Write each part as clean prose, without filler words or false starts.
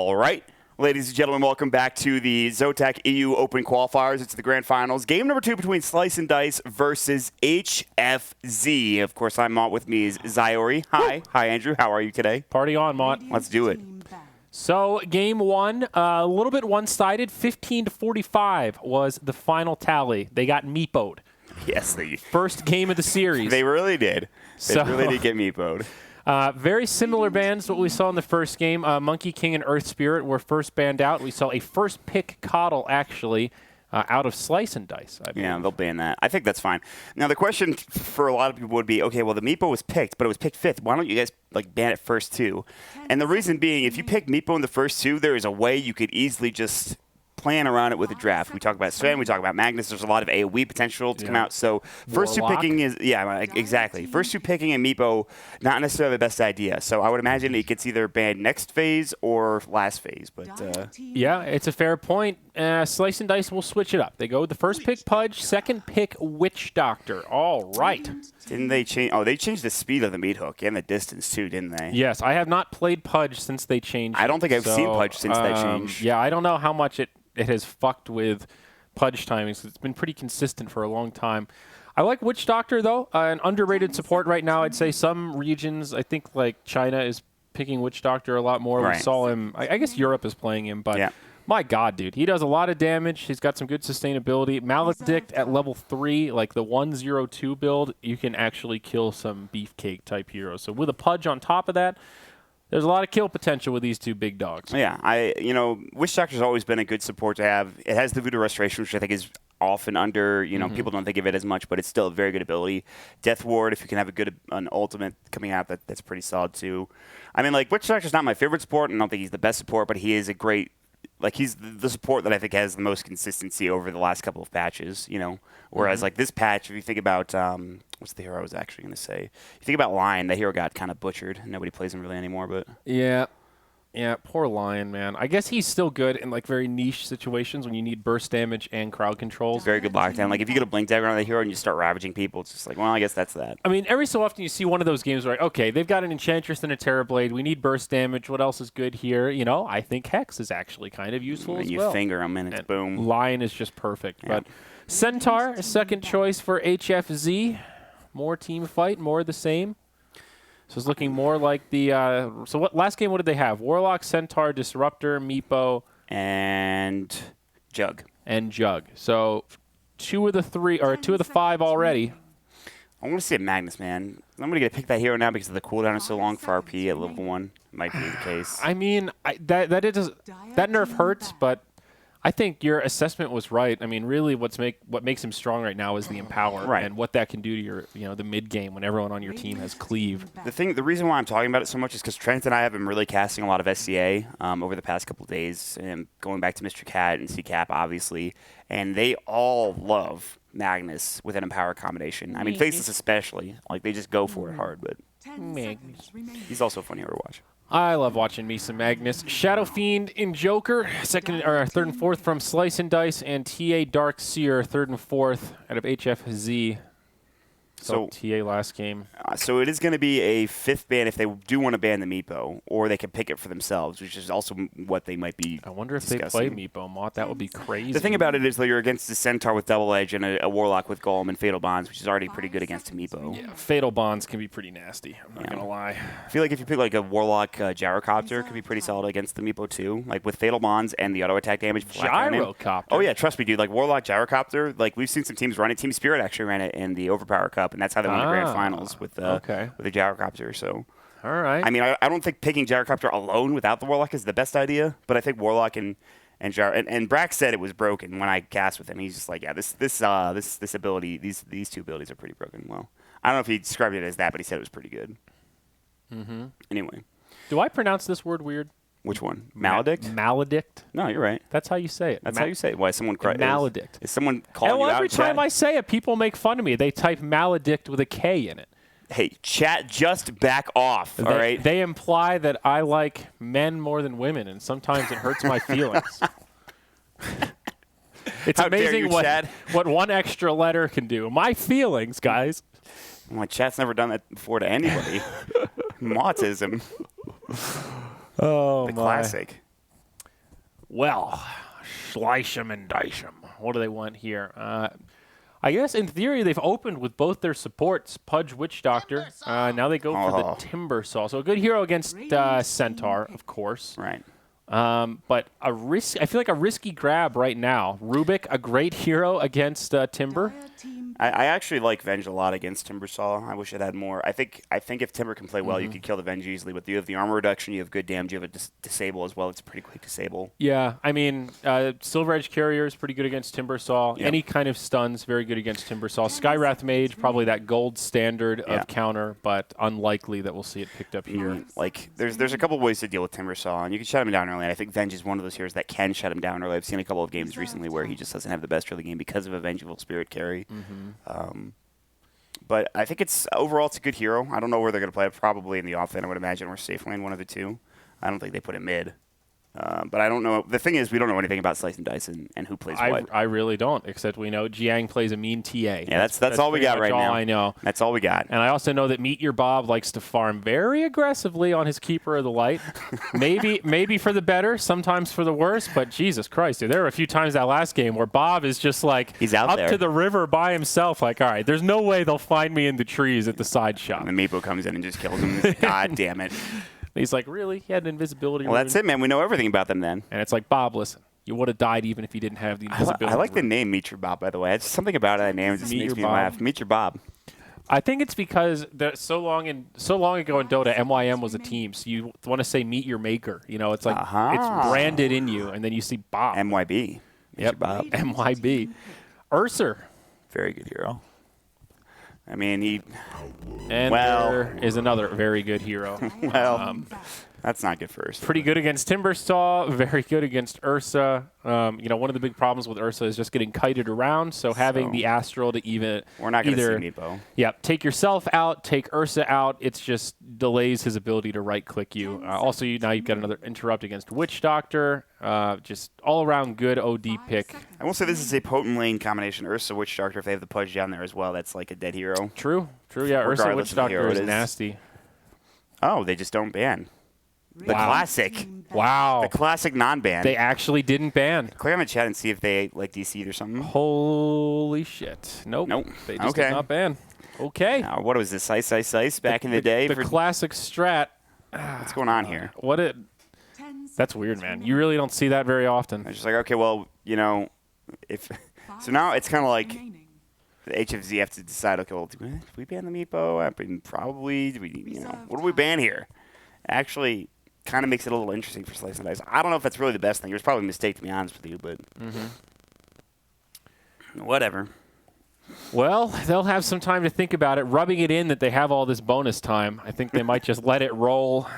All right. Ladies and gentlemen, welcome back to the Zotac EU Open Qualifiers. It's the grand finals. Game number 2 between Slice and Dice versus HFZ. Of course, I'm Mont. With me is Zyori. Hi. Hi, Andrew. How are you today? Party on, Mont. Let's do it. So, game 1, a little bit one-sided. 15-45 was the final tally. They got meepoed. Yes, they First game of the series. They really did. They really did get meepoed. Very similar bans to what we saw in the first game. Monkey King and Earth Spirit were first banned out. We saw a first pick Coddle, actually, out of Slice and Dice. Yeah, they'll ban that. I think that's fine. Now, the question for a lot of people would be, okay, well, the Meepo was picked, but it was picked 5th. Why don't you guys ban it first, too? And the reason being, if you pick Meepo in the first 2, there is a way you could easily just plan around it with a draft. We talk about Sven, we talk about Magnus. There's a lot of AoE potential to come out. So first Warlock. 2 picking is, exactly. First 2 picking and Meepo, not necessarily the best idea. So I would imagine it gets either banned next phase or last phase. But yeah, it's a fair point. Slice and Dice will switch it up. They go with the first pick Pudge, second pick Witch Doctor. All right. Didn't they change? Oh, they changed the speed of the meat hook and the distance too, didn't they? Yes, I have not played Pudge since they changed. I don't think I've seen Pudge since that change. Yeah, I don't know how much it has fucked with Pudge timings. It's been pretty consistent for a long time. I like Witch Doctor, though. An underrated support right now. I'd say some regions, I think like China is picking Witch Doctor a lot more. Right. We saw him, I guess Europe is playing him, but yeah. My God, dude. He does a lot of damage. He's got some good sustainability. Maledict at level 3, like the 102 build, you can actually kill some beefcake type heroes. So with a Pudge on top of that, there's a lot of kill potential with these 2 big dogs. Yeah, Witch Doctor's always been a good support to have. It has the Voodoo Restoration, which I think is often under, people don't think of it as much, but it's still a very good ability. Death Ward, if you can have an ultimate coming out, that's pretty solid too. I mean, Witch Doctor's not my favorite support, and I don't think he's the best support, but he is a great, he's the support that I think has the most consistency over the last couple of patches, Whereas, this patch, if you think about, what's the hero I was actually going to say? If you think about Lion, that hero got kind of butchered. Nobody plays him really anymore, but... Yeah, poor Lion, man. I guess he's still good in, very niche situations when you need burst damage and crowd controls. Very good lockdown. If you get a Blink Dagger on the hero and you start ravaging people, it's just I guess that's that. I mean, every so often you see one of those games where, okay, they've got an Enchantress and a Terrorblade. We need burst damage. What else is good here? I think Hex is actually kind of useful as well. You finger them and it's boom. Lion is just perfect. Yeah. But Centaur, a second choice for HFZ. More team fight, more of the same. So it's looking more like the last game, what did they have? Warlock, Centaur, Disruptor, Meepo. And Jug. So 2 of the 5 already. I want to see a Magnus, man. I'm going to pick that hero now because the cooldown is so long for RP at level 1. Might be the case. I mean, that nerf hurts, but I think your assessment was right. I mean, really, what makes him strong right now is the Empower, right, and what that can do to your, the mid game when everyone on your team has cleave. The reason why I'm talking about it so much is because Trent and I have been really casting a lot of SCA over the past couple of days, and going back to Mr. Cat and C-Cap, obviously, and they all love Magnus with an Empower combination. I mean, Faceless especially. They just go for it hard, but Magnus. He's also a fun hero to watch. I love watching me some Magnus. Shadow Fiend in Joker, third and fourth from Slice and Dice, and TA Dark Seer, 3rd and 4th out of HFZ. So TA last game. So it is going to be a 5th ban if they do want to ban the Meepo, or they can pick it for themselves, which is also what they might be. I wonder if discussing. they play Meepo, Mott. That would be crazy. The thing about it is, though, you're against a Centaur with Double Edge and a Warlock with Golem and Fatal Bonds, which is already pretty good against a Meepo. Yeah, Fatal Bonds can be pretty nasty. I'm not going to lie. I feel like if you pick a Warlock Gyrocopter, it could be pretty solid against the Meepo, too. With Fatal Bonds and the auto attack damage. Gyrocopter? Oh, yeah, trust me, dude. Warlock Gyrocopter, we've seen some teams run it. Team Spirit actually ran it in the Overpower Cup, and that's how they won the Grand Finals with the Gyrocopter. So, all right. I mean, I don't think picking Gyrocopter alone without the Warlock is the best idea, but I think Warlock and Brax said it was broken when I cast with him. He's just this ability, these 2 abilities are pretty broken. Well, I don't know if he described it as that, but he said it was pretty good. Mm-hmm. Anyway, do I pronounce this word weird? Which one? Maledict? Maledict. No, you're right. That's how you say it. That's how you say it. Why someone cries? Maledict. Is someone calling you out? Every time I say it, people make fun of me. They type maledict with a K in it. Hey, chat, just back off, all right? They imply that I like men more than women, and sometimes it hurts my feelings. It's amazing what one extra letter can do. My feelings, guys. My chat's never done that before to anybody. Autism. Oh, the my. classic. Well, slice 'em and dice 'em. What do they want here? I guess in theory they've opened with both their supports, Pudge, Witch Doctor. Now they go for the Timber Saw. So a good hero against Centaur, of course. Right. But I feel like a risky grab right now. Rubik, a great hero against Timber. I actually like Venge a lot against Timbersaw. I wish it had more. I think if Timber can play well, you could kill the Venge easily. But you have the armor reduction, you have good damage, you have a disable as well. It's a pretty quick disable. Yeah, I mean, Silver Edge Carrier is pretty good against Timbersaw. Yep. Any kind of stuns, very good against Timbersaw. Skywrath Mage, probably that gold standard of counter, but unlikely that we'll see it picked up here. Like, there's a couple ways to deal with Timbersaw, and you can shut him down early. And I think Venge is one of those heroes that can shut him down early. I've seen a couple of games recently where he just doesn't have the best early game because of a Vengeful Spirit carry. But I think overall it's a good hero. I don't know where they're going to play it. Probably in the off lane, I would imagine, or safe lane, one of the two. I don't think they put it mid. But I don't know. The thing is, we don't know anything about Slice and Dice and who plays what. I really don't, except we know Jiang plays a mean TA. Yeah, that's all we got right now. I know. That's all we got. And I also know that Meet Your Bob likes to farm very aggressively on his Keeper of the Light. maybe for the better, sometimes for the worse, but Jesus Christ, dude, there were a few times that last game where Bob is just like he's out up there to the river by himself, like, all right, there's no way they'll find me in the trees at the side shop. And Meepo comes in and just kills him. God damn it. He's like, really? He had an invisibility Well, that's it, man. We know everything about them then. And it's like, Bob, listen, you would have died even if you didn't have the invisibility. I like the name Meet Your Bob, by the way. It's something about that name just makes me laugh. Meet Your Bob. I think it's because so long ago in Dota, MYM was a team, so you want to say Meet Your Maker. You know, it's like it's branded in you, and then you see Bob. MYB. Meet Your Bob. MYB. Urser. Very good hero. I mean, there is another very good hero. Well, that's not good for Ursa. Pretty good against Timbersaw, very good against Ursa. One of the big problems with Ursa is just getting kited around, so having the Astral to even we're not going to see Meepo. Yeah, take yourself out, take Ursa out. It just delays his ability to right-click you. Also, now you've got another interrupt against Witch Doctor. Just all-around good OD pick. I will say this is a potent lane combination. Ursa, Witch Doctor, if they have the Pudge down there as well, that's like a dead hero. True. Yeah, Ursa, Witch Doctor is nasty. Oh, they just don't ban. The classic. Wow. The classic non-ban. They actually didn't ban. Click on the chat and see if they DC'd or something. Holy shit. Nope. They just did not ban. Okay. Now, what was this? Ice back in the day? The classic strat. What's going on here? That's weird, man. You really don't see that very often. I'm just like, okay, well, so now it's kind of like the HFZ have to decide, okay, well, do we ban the Meepo? I mean, probably. What do we ban here? Actually, kind of makes it a little interesting for Slice and Dice. I don't know if that's really the best thing. It was probably a mistake, to be honest with you, but whatever. Well, they'll have some time to think about it. Rubbing it in that they have all this bonus time, I think they might just let it roll.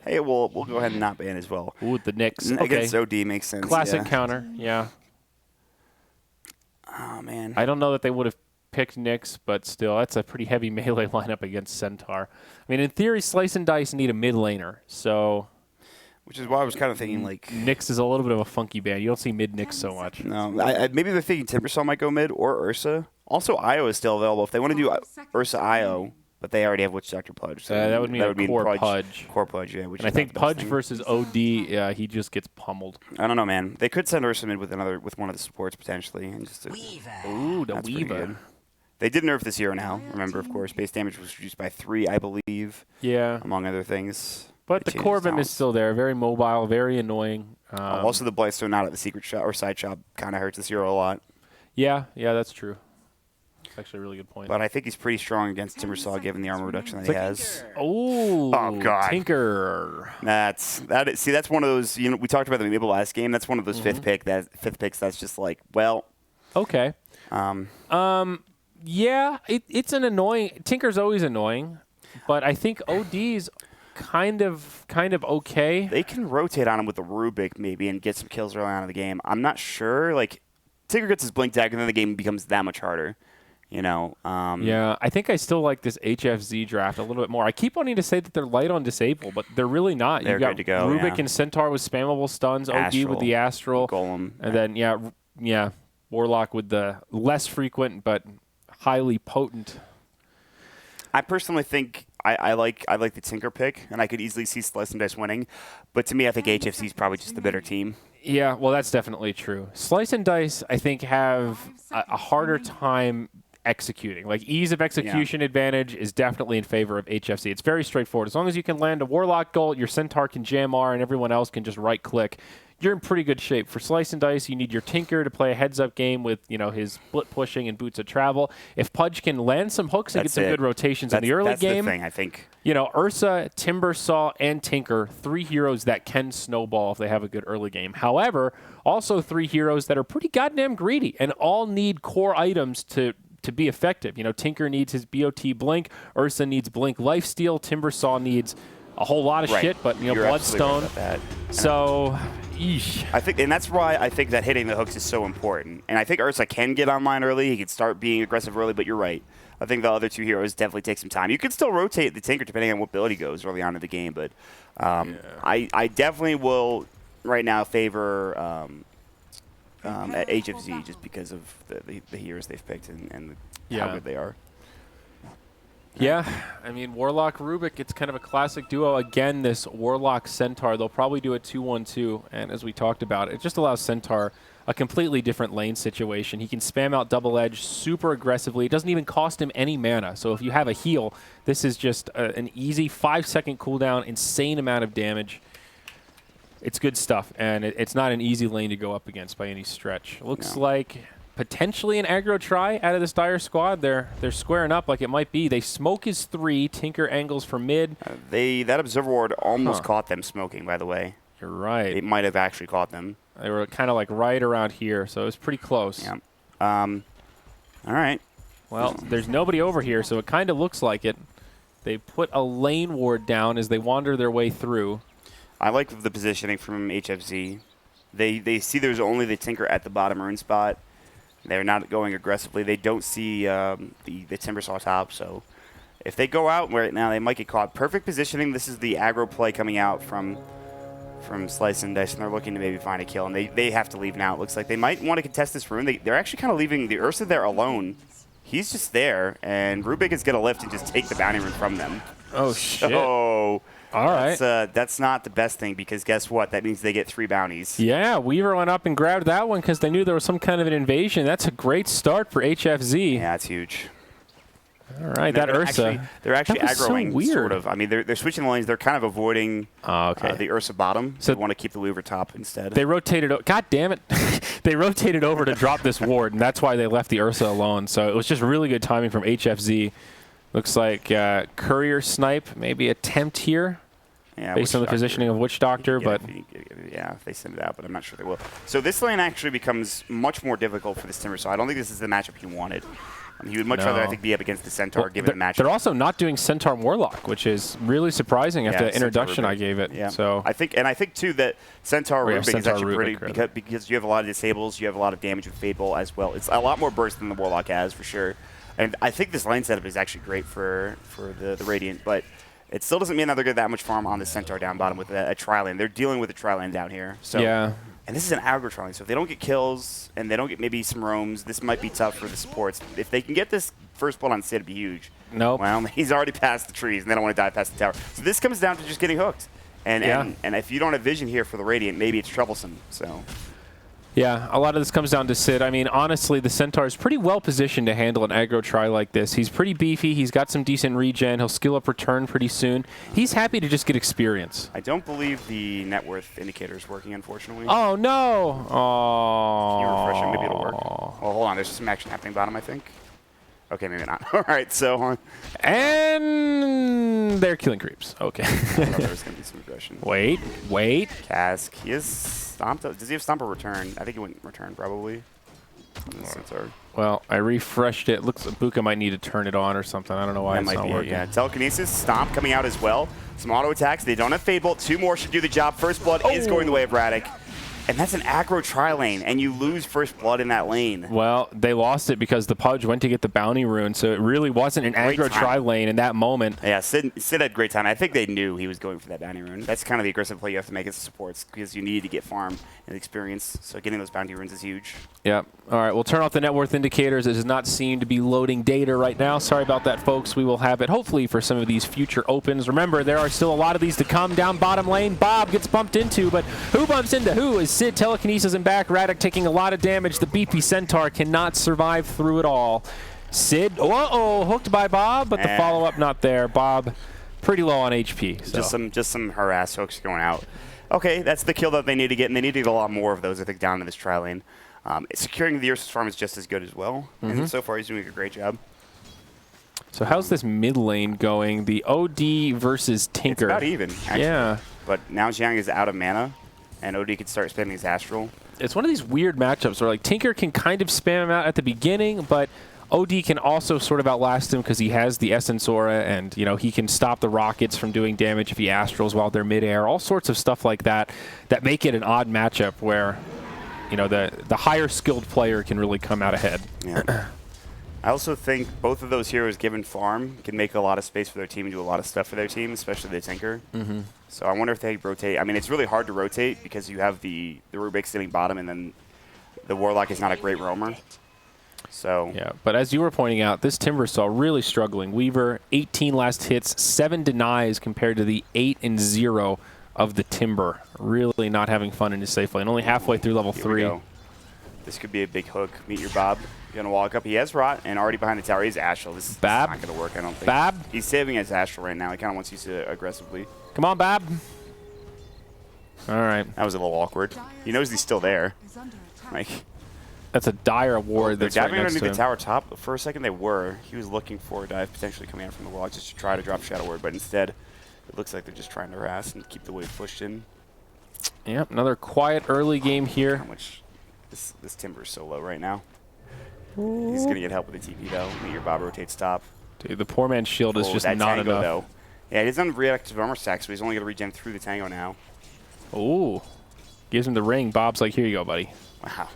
Hey, we'll go ahead and not ban as well. Ooh, the Nyx. Against OD makes sense. Classic counter, yeah. Oh, man. I don't know that they would have picked Nyx, but still, that's a pretty heavy melee lineup against Centaur. I mean, in theory, Slice and Dice need a mid laner, so... Which is why I was kind of thinking, like... Nyx is a little bit of a funky ban. You don't see mid Nyx so much. No, maybe they're thinking Timbersaw might go mid, or Ursa. Also, Io is still available. If they want to do Ursa Io, but they already have Witch Doctor Pudge. So that would mean core Pudge. Core Pudge, yeah. And I think Pudge versus OD, he just gets pummeled. I don't know, man. They could send Ursa mid with one of the supports, potentially. And just Ooh, the Weaver. They did nerf this hero now, remember, of course. Base damage was reduced by 3, I believe. Yeah. Among other things. But the Corbin is still there. Very mobile, very annoying. Also, the Blightstone out at the secret shop or side shop kind of hurts this hero a lot. Yeah, that's true. That's actually a really good point. But I think he's pretty strong against Timbersaw given the armor reduction that he has. Oh, God. Tinker. That's one of those, we talked about the Mabel last game. That's one of those fifth picks that's just like, well. Okay. Yeah, it's an annoying. Tinker's always annoying, but I think OD's kind of okay. They can rotate on him with the Rubik maybe and get some kills early on in the game. I'm not sure. Like, Tinker gets his blink tag and then the game becomes that much harder. Yeah, I think I still like this HFZ draft a little bit more. I keep wanting to say that they're light on disable, but they're really not. They're good to go. Rubik and Centaur with spammable stuns, OD with the Astral, Golem, and then Warlock with the less frequent but highly potent. I personally think I like the Tinker pick, and I could easily see Slice and Dice winning. But to me, I think HFC is probably just the better team. Yeah, well, that's definitely true. Slice and Dice, I think, have a harder time executing. Like, ease of execution advantage is definitely in favor of HFC. It's very straightforward. As long as you can land a Warlock Gold, your Centaur can jam R, and everyone else can just right-click, you're in pretty good shape. For Slice and Dice, you need your Tinker to play a heads-up game with, his split pushing and Boots of Travel. If Pudge can land some hooks and get some good rotations in the early game, the thing, I think. Ursa, Timber Saw, and Tinker, 3 heroes that can snowball if they have a good early game. However, also 3 heroes that are pretty goddamn greedy and all need core items to be effective. Tinker needs his BOT Blink, Ursa needs Blink Lifesteal, Timber Saw needs a whole lot of shit, but Bloodstone. Right. So, I think, and that's why I think that hitting the hooks is so important. And I think Ursa can get online early. He can start being aggressive early, but you're right. I think the other 2 heroes definitely take some time. You can still rotate the Tinker depending on what build he goes early on in the game, but I definitely will right now favor at HFZ just because of the heroes they've picked and how good they are. Yeah, I mean, Warlock Rubik, it's kind of a classic duo. Again, this Warlock Centaur, they'll probably do a 2-1-2, and as we talked about, it just allows Centaur a completely different lane situation. He can spam out Double Edge super aggressively. It doesn't even cost him any mana, so if you have a heal, this is just an easy 5-second cooldown, insane amount of damage. It's good stuff, and it's not an easy lane to go up against by any stretch. Looks like potentially an aggro try out of this Dire squad. They're squaring up like it might be. They smoke his 3. Tinker angles for mid. That Observer Ward almost caught them smoking, by the way. You're right. It might have actually caught them. They were kind of like right around here, so it was pretty close. Yeah. All right. Well, there's nobody over here, so it kind of looks like it. They put a lane ward down as they wander their way through. I like the positioning from HFZ. They see there's only the Tinker at the bottom rune spot. They're not going aggressively. They don't see the Timber Saw top, so if they go out right now, they might get caught. Perfect positioning. This is the aggro play coming out from Slice and Dice, and they're looking to maybe find a kill, and they have to leave now. It looks like they might want to contest this rune. They're actually kind of leaving the Ursa there alone. He's just there, and Rubik is going to lift and just take the bounty rune from them. Oh, shit. So all right. That's not the best thing, because guess what? That means they get 3 bounties. Yeah, Weaver went up and grabbed that one because they knew there was some kind of an invasion. That's a great start for HFZ. Yeah, that's huge. All right, that Ursa. They're actually aggroing, so weird. sort of. I mean, they're switching the lanes. They're kind of avoiding the Ursa bottom. So they want to keep the Weaver top instead. They rotated. God damn it. They rotated over to drop this ward, and that's why they left the Ursa alone. So it was just really good timing from HFZ. Looks like Courier Snipe, maybe attempt here. Yeah, based on the positioning of Witch Doctor, but if they send it out, but I'm not sure they will. So this lane actually becomes much more difficult for this Timber, so I don't think this is the matchup he wanted. He would much rather, I think, be up against the Centaur, given the matchup. They're also not doing Centaur Warlock, which is really surprising after the introduction I gave it. Yeah. So I think too that Centaur Rubik is actually Rubik, pretty because you have a lot of disables, you have a lot of damage with Fade Bolt as well. It's a lot more burst than the Warlock has for sure. And I think this lane setup is actually great for the Radiant, but it still doesn't mean that they're getting that much farm on the Centaur down bottom with a tri-lane. They're dealing with a tri-lane down here. So, yeah. And this is an aggro tri-lane, so if they don't get kills and they don't get maybe some roams, this might be tough for the supports. If they can get this first blood on Sid, it'd be huge. Nope. Well, he's already past the trees, and they don't want to dive past the tower. So this comes down to just getting hooked. And if you don't have vision here for the Radiant, maybe it's troublesome. So. Yeah, a lot of this comes down to Sid. I mean, honestly, the Centaur is pretty well positioned to handle an aggro try like this. He's pretty beefy. He's got some decent regen. He'll skill up return pretty soon. He's happy to just get experience. I don't believe the net worth indicator is working, unfortunately. Oh, no. Oh. Can you refresh it? Maybe it'll work. Oh, hold on. There's some action happening bottom, I think. Okay, maybe not. All right, so. And they're killing creeps. Okay. I thought there was going to be some aggression. Wait. Cask. He is stomped. Does he have stomp or return? I think he wouldn't return, probably. Well, I refreshed it. Looks like Buka might need to turn it on or something. I don't know why it's not working. Yeah, Telekinesis, Stomp coming out as well. Some auto attacks. They don't have Fade Bolt. 2 more should do the job. First Blood is going the way of Radic. And that's an aggro tri-lane, and you lose First Blood in that lane. Well, they lost it because the Pudge went to get the bounty rune, so it really wasn't an aggro tri-lane in that moment. Yeah, Sid had great time. I think they knew he was going for that bounty rune. That's kind of the aggressive play you have to make as supports, because you need to get farm and experience, so getting those bounty runes is huge. Yep. All right, we'll turn off the net worth indicators. It does not seem to be loading data right now. Sorry about that, folks. We will have it, hopefully, for some of these future opens. Remember, there are still a lot of these to come down bottom lane. Bob gets bumped into, but who bumps into who is Sid telekinesis him back. Radek taking a lot of damage. The BP Centaur cannot survive through it all. Sid, uh-oh, hooked by Bob, but the follow-up not there. Bob pretty low on HP. So. Just some harass hooks going out. Okay, that's the kill that they need to get, and they need to get a lot more of those, I think, down in this tri lane. Securing the Ursus farm is just as good as well, and so far he's doing a great job. So how's this mid lane going? The OD versus Tinker. It's about even, actually. Yeah. But now Jiang is out of mana, and OD can start spamming his Astral. It's one of these weird matchups where like Tinker can kind of spam him out at the beginning, but OD can also sort of outlast him because he has the Essence Aura, and you know he can stop the rockets from doing damage if he astrals while they're midair. All sorts of stuff like that that make it an odd matchup where, you know, the higher skilled player can really come out ahead. Yeah. I also think both of those heroes, given farm, can make a lot of space for their team and do a lot of stuff for their team, especially the Tinker. So I wonder if they rotate. I mean, it's really hard to rotate because you have the Rubik sitting bottom, and then the Warlock is not a great roamer. So yeah, but as you were pointing out, this Timbersaw really struggling. Weaver, 18 last hits, 7 denies compared to the 8 and 0 of the Timber. Really not having fun in his safe lane. Only halfway through level 3. This could be a big hook. Meet your Bob. You're gonna walk up. He has Rot, and already behind the tower, he's Astral. This is not gonna work, I don't think. Bab? He's saving his Astral right now. He kind of wants to use it aggressively. Come on, Bab. All right. That was a little awkward. He knows he's still there. Like, that's a dire ward that's right next to him. They're diving underneath the tower top. For a second, they were. He was looking for a dive potentially coming out from the Warlock just to try to drop Shadow Word, but instead, it looks like they're just trying to harass and keep the wave pushed in. Yep, another quiet early game here. How much this Timber is so low right now. He's going to get help with the TP, though. Meet your Bob rotates top. Dude, the poor man's shield is just not Tango, enough. Though. Yeah, he's on reactive armor stack, so he's only going to regen through the Tango now. Ooh. Gives him the ring. Bob's like, here you go, buddy. Wow.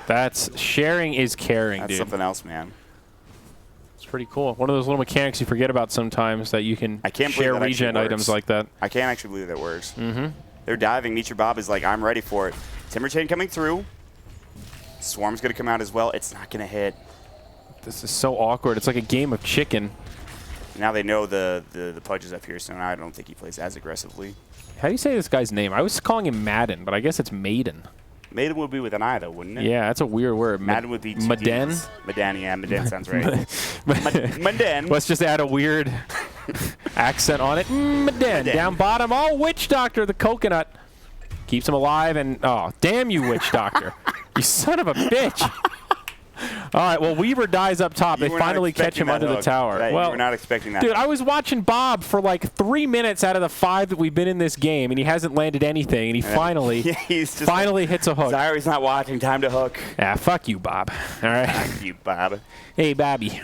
That's sharing is caring, That's dude. something else, man. It's pretty cool. One of those little mechanics you forget about sometimes, that you can share regen items like that. I can't actually believe that works. They're diving. Meet your Bob is like, I'm ready for it. Timber Chain coming through. Swarm's going to come out as well. It's not going to hit. This is so awkward. It's like a game of chicken. Now they know the Pudge is up here, so now I don't think he plays as aggressively. How do you say this guy's name? I was calling him Madden, but I guess it's Maiden. Maiden would be with an I, though, wouldn't it? Yeah, that's a weird word. Madden would be Maden? Maden, yeah, Maden sounds right. Maden. Let's just add a weird accent on it. Maden. Down bottom. Oh, Witch Doctor, the coconut. Keeps him alive, and oh, damn you, Witch Doctor. You son of a bitch. All right, well, Weaver dies up top. They finally catch him under the tower. Right, well, you were not expecting that. Dude, I was watching Bob for like 3 minutes out of the 5 that we've been in this game, and he hasn't landed anything, and he finally hits a hook. Zyri's not watching. Time to hook. Yeah, fuck you, Bob. All right. Fuck you, Bob. Hey, Babby.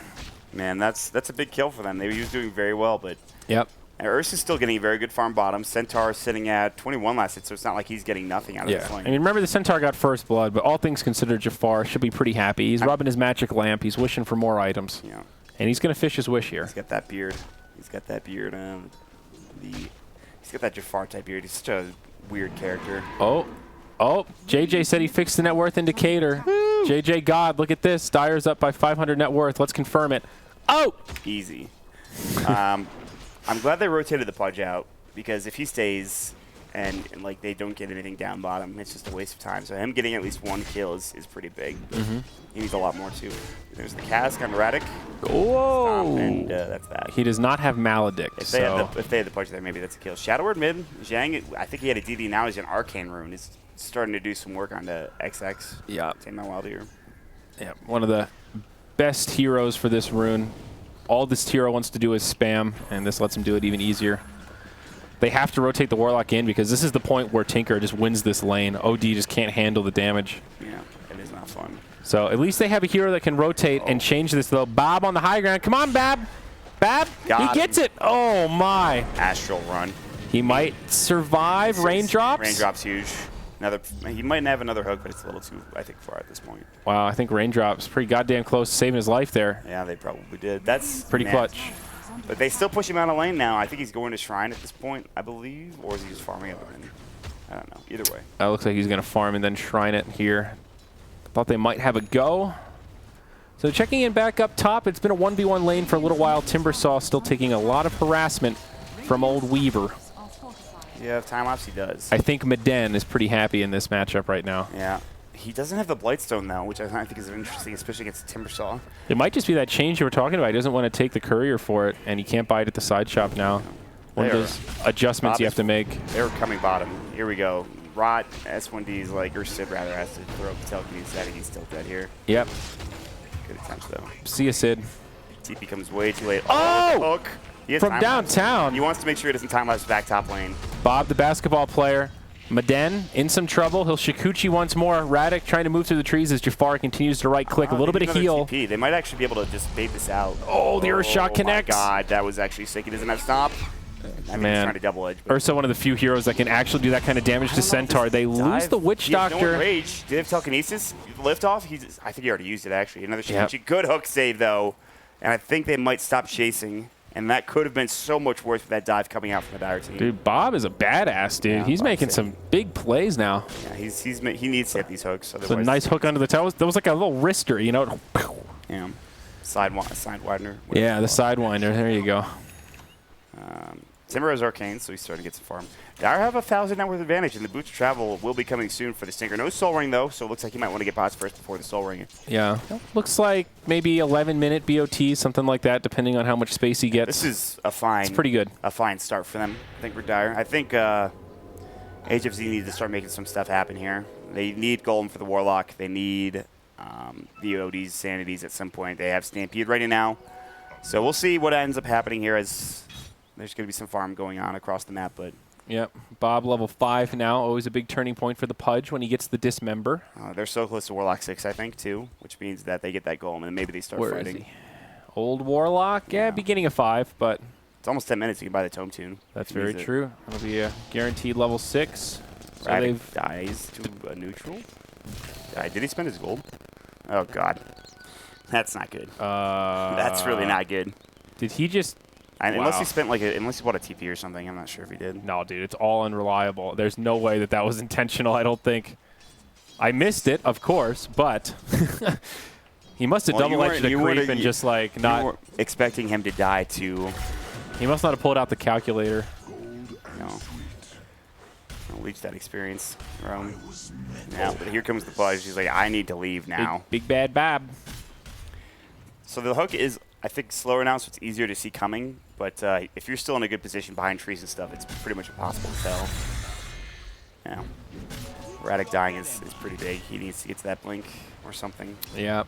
Man, that's a big kill for them. He was doing very well, but... Yep. Ursus is still getting a very good farm bottom. Centaur sitting at 21 last hit, so it's not like he's getting nothing out of this lane. I mean, remember the Centaur got first blood, but all things considered, Jafar should be pretty happy. He's rubbing his magic lamp. He's wishing for more items. Yeah. And he's going to fish his wish here. He's got that beard. He's got that beard. He's got that Jafar-type beard. He's such a weird character. Oh, JJ said he fixed the net worth indicator. Woo. JJ God, look at this. Dyer's up by 500 net worth. Let's confirm it. Oh! Easy. I'm glad they rotated the Pudge out, because if he stays and like they don't get anything down bottom, it's just a waste of time. So him getting at least 1 kill is pretty big. He needs a lot more too. There's the cask on Radic. Whoa! And that's that. He does not have Maledict. If they had the Pudge there, maybe that's a kill. Shadow Word mid. Zhang, I think he had a DD. Now he's an Arcane Rune. He's starting to do some work on the XX. Yeah. Tame my wild here. Yeah, one of the best heroes for this rune. All this hero wants to do is spam, and this lets him do it even easier. They have to rotate the Warlock in because this is the point where Tinker just wins this lane. OD just can't handle the damage. Yeah, it is not fun. So at least they have a hero that can rotate and change this, though. Bob on the high ground. Come on, Bab. Bab, he gets it. Oh, my. Astral run. He might survive. Raindrops. Raindrops huge. He might have another hook, but it's a little too, I think, far at this point. Wow, I think Raindrops pretty goddamn close to saving his life there. Yeah, they probably did. That's pretty clutch. But they still push him out of lane now. I think he's going to Shrine at this point, I believe, or is he just farming up in? I don't know. Either way. That looks like he's going to farm and then Shrine it here. Thought they might have a go. So checking in back up top, it's been a 1v1 lane for a little while. Timbersaw still taking a lot of harassment from old Weaver. Yeah, time lapse he does. I think Meden is pretty happy in this matchup right now. Yeah. He doesn't have the Blightstone, though, which I think is interesting, especially against Timbersaw. It might just be that change you were talking about. He doesn't want to take the courier for it, and he can't buy it at the side shop now. One of those adjustments you have to make. They're coming bottom. Here we go. Rot, S1D's like, or Sid rather, has to throw up the telekinesis. I think he's still dead here. Yep. Good attempt, though. See ya, Sid. TP comes way too late. Oh! Hook. He has From time lapse. downtown. He wants to make sure he doesn't time lapse back top lane. Bob, the basketball player. Meden in some trouble. He'll Shikuchi once more. Radic trying to move through the trees as Jafar continues to right-click. A little bit of heal. TP. They might actually be able to just bait this out. Oh, the Earth Shot connects. Oh, my God. That was actually sick. He doesn't have stop. I mean, he's trying to double edge. Ursa, one of the few heroes that can actually do that kind of damage to Centaur. They lose the Witch Doctor. No rage. Did he have telekinesis? Lift off? I think he already used it, actually. Another Shikuchi. Good hook save, though. And I think they might stop chasing. And that could have been so much worse with that dive coming out from the dire team. Dude, Bob is a badass, dude. Yeah, he's making some big plays now. Yeah, he needs to hit these hooks. It's a nice hook under the toe. That was like a little wrister, you know? Yeah. Side widener. Yeah, the sidewinder. There you go. Timber has Arcane, so he's starting to get some farm. Dire have a 1,000 net worth advantage, and the Boots of Travel will be coming soon for the Stinker. No Soul Ring, though, so it looks like he might want to get bots first before the Soul Ring. Yeah. Looks like maybe 11-minute BOT, something like that, depending on how much space he gets. This is a fine. It's pretty good. A fine start for them. I think we're Dire. I think HFZ needs to start making some stuff happen here. They need Golem for the Warlock. They need the ODs, Sanities at some point. They have Stampede ready now. So we'll see what ends up happening here as there's going to be some farm going on across the map, but... Yep. Bob, level 5 now. Always a big turning point for the Pudge when he gets the Dismember. They're so close to Warlock 6, I think, too, which means that they get that Golem, and maybe they start Where fighting. Is he? Old Warlock? Yeah, beginning of 5, but... It's almost 10 minutes. You can buy the Tome Tune. That's very true. It'll be a guaranteed level 6. So Radic dies to a neutral. Did he spend his gold? Oh, God. That's not good. That's really not good. Did he just... Unless he spent unless he bought a TP or something, I'm not sure if he did. No, dude, it's all unreliable. There's no way that that was intentional, I don't think. I missed it, of course, but he must have double-edged the creep and just like not... You weren't expecting him to die to... He must not have pulled out the calculator. No. I'll leech that experience. Now, but here comes the Pudge. He's like, I need to leave now. Big bad Bab. So the hook is, I think, slower now, so it's easier to see coming. But if you're still in a good position behind trees and stuff, it's pretty much impossible to tell. Yeah. Radic dying is pretty big. He needs to get to that blink or something. Yeah.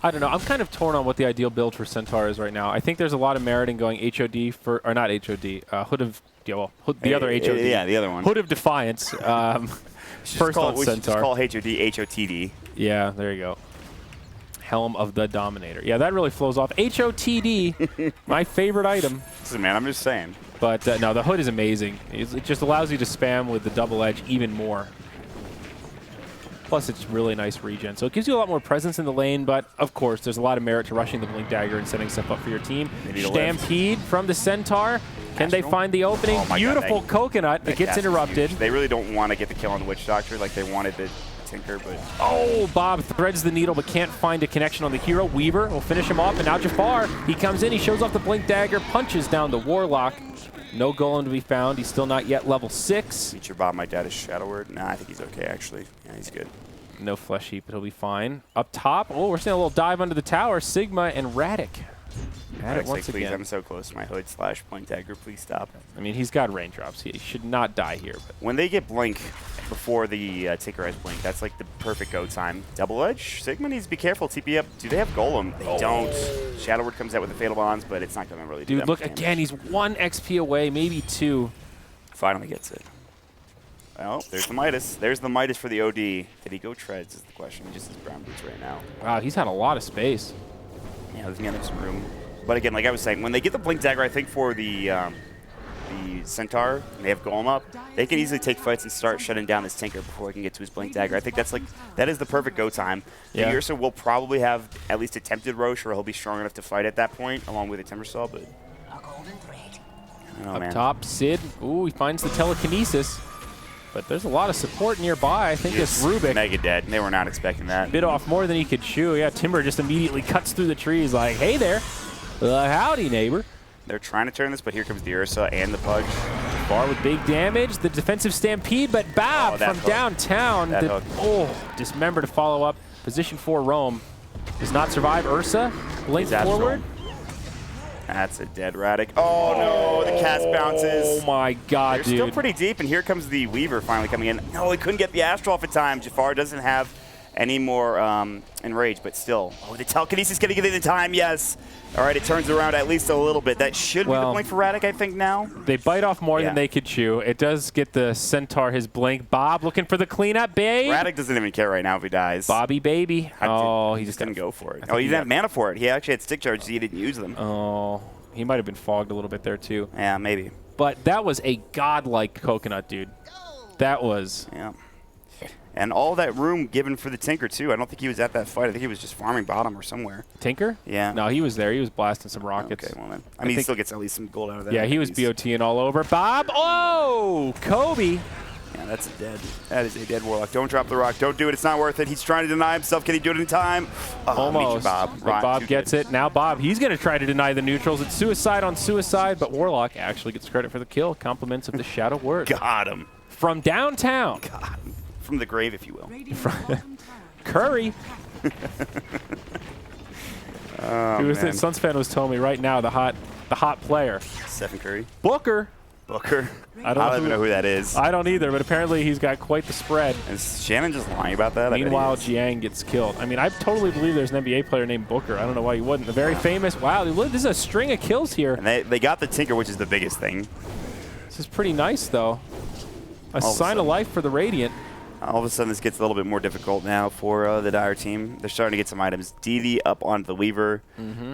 I don't know. I'm kind of torn on what the ideal build for Centaur is right now. I think there's a lot of merit in going HOD for, or not HOD, Hood of, the other HOD. Yeah, the other one. Hood of Defiance. First on we should just Centaur. call HOD HOTD. Yeah, there you go. Helm of the Dominator. Yeah, that really flows off. HOTD, my favorite item. Listen, man, I'm just saying. But no, the hood is amazing. It just allows you to spam with the double edge even more. Plus, it's really nice regen. So it gives you a lot more presence in the lane, but of course, there's a lot of merit to rushing the Blink Dagger and setting stuff up for your team. Stampede from the Centaur. Can they find the opening? Oh Beautiful coconut. It gets interrupted. They really don't want to get the kill on the Witch Doctor like they wanted the Tinker, but... Oh, Bob threads the needle but can't find a connection on the hero. Weaver will finish him off, and now Jafar. He comes in, he shows off the Blink Dagger, punches down the Warlock. No Golem to be found. He's still not yet level 6. Feature Bob might die to Shadow Word. Nah, I think he's okay, actually. Yeah, he's good. No Flesh Heap, but he'll be fine. Up top, oh, we're seeing a little dive under the tower. Sigma and Radic. At it once please, again. I'm so close to my hood / Blink Dagger. Please stop. I mean, he's got raindrops. He should not die here. But when they get Blink before the Tinker has Blink, that's like the perfect go time. Double Edge, Sigma needs to be careful. TP up. Do they have Golem? They don't. Shadow Word comes out with the Fatal Bonds, but it's not going to really do that look, much damage. again, he's 1 XP away, maybe 2. Finally gets it. Well, there's the Midas. There's the Midas for the OD. Did he go treads is the question. He just has brown boots right now. Wow, he's had a lot of space. Yeah, there's going to have some room. But again, like I was saying, when they get the Blink Dagger, I think for the Centaur, and they have Golem up, they can easily take fights and start shutting down this Tinker before he can get to his Blink Dagger. I think that is the perfect go time. Yeah. The Ursa will probably have at least attempted Roche, or he'll be strong enough to fight at that point, along with a Timbersaw, but... Up top, Sid. Ooh, he finds the telekinesis. But there's a lot of support nearby. I think it's Rubik. Mega dead. They were not expecting that. Bit off more than he could chew. Yeah, Timber just immediately cuts through the trees like, hey there. Howdy, neighbor. They're trying to turn this, but here comes the Ursa and the Pudge. Jafar with big damage. The defensive stampede, but Bab from hook. downtown. That hook. Dismember to follow up. Position 4 Roam does not survive. Ursa blink forward. That's a dead Radic. Oh no, the cast bounces. Oh my god, They're dude. still pretty deep, and here comes the Weaver finally coming in. No, he couldn't get the Astral off in time. Jafar doesn't have any more enrage, but still. Oh, the telekinesis going to get it in time, yes. All right, it turns around at least a little bit. That should be the blink for Radic, I think, now. They bite off more than they could chew. It does get the Centaur his blink. Bob looking for the cleanup, babe. Radic doesn't even care right now if he dies. Bobby, baby. He just didn't go for it. Oh, he didn't have mana for it. He actually had stick charges. He didn't use them. Oh, he might have been fogged a little bit there, too. Yeah, maybe. But that was a godlike coconut, dude. That was. Yeah. And all that room given for the Tinker, too. I don't think he was at that fight. I think he was just farming bottom or somewhere. Tinker? Yeah. No, he was there. He was blasting some rockets. Okay, well then. I mean, he still gets at least some gold out of that. Yeah, he was BOTing all over. Bob! Oh! Kobe! Yeah, that is a dead Warlock. Don't drop the rock. Don't do it. It's not worth it. He's trying to deny himself. Can he do it in time? Almost. Bob. But Bob gets it. Now Bob, he's going to try to deny the neutrals. It's suicide on suicide, but Warlock actually gets credit for the kill. Compliments of the Shadow Word. Got him. From downtown. Got him. From the grave, if you will. Curry. Suns fan was telling me right now the hot player. Stephen Curry. Booker. I don't even know who that is. I don't either, but apparently he's got quite the spread. Is Shannon just lying about that? Meanwhile, Jiang gets killed. I mean, I totally believe there's an NBA player named Booker. I don't know why you wouldn't. The very famous, wow, this is a string of kills here. And they got the Tinker, which is the biggest thing. This is pretty nice, though. A sign of life for the Radiant. All of a sudden, this gets a little bit more difficult now for the Dire team. They're starting to get some items. DD up onto the Weaver.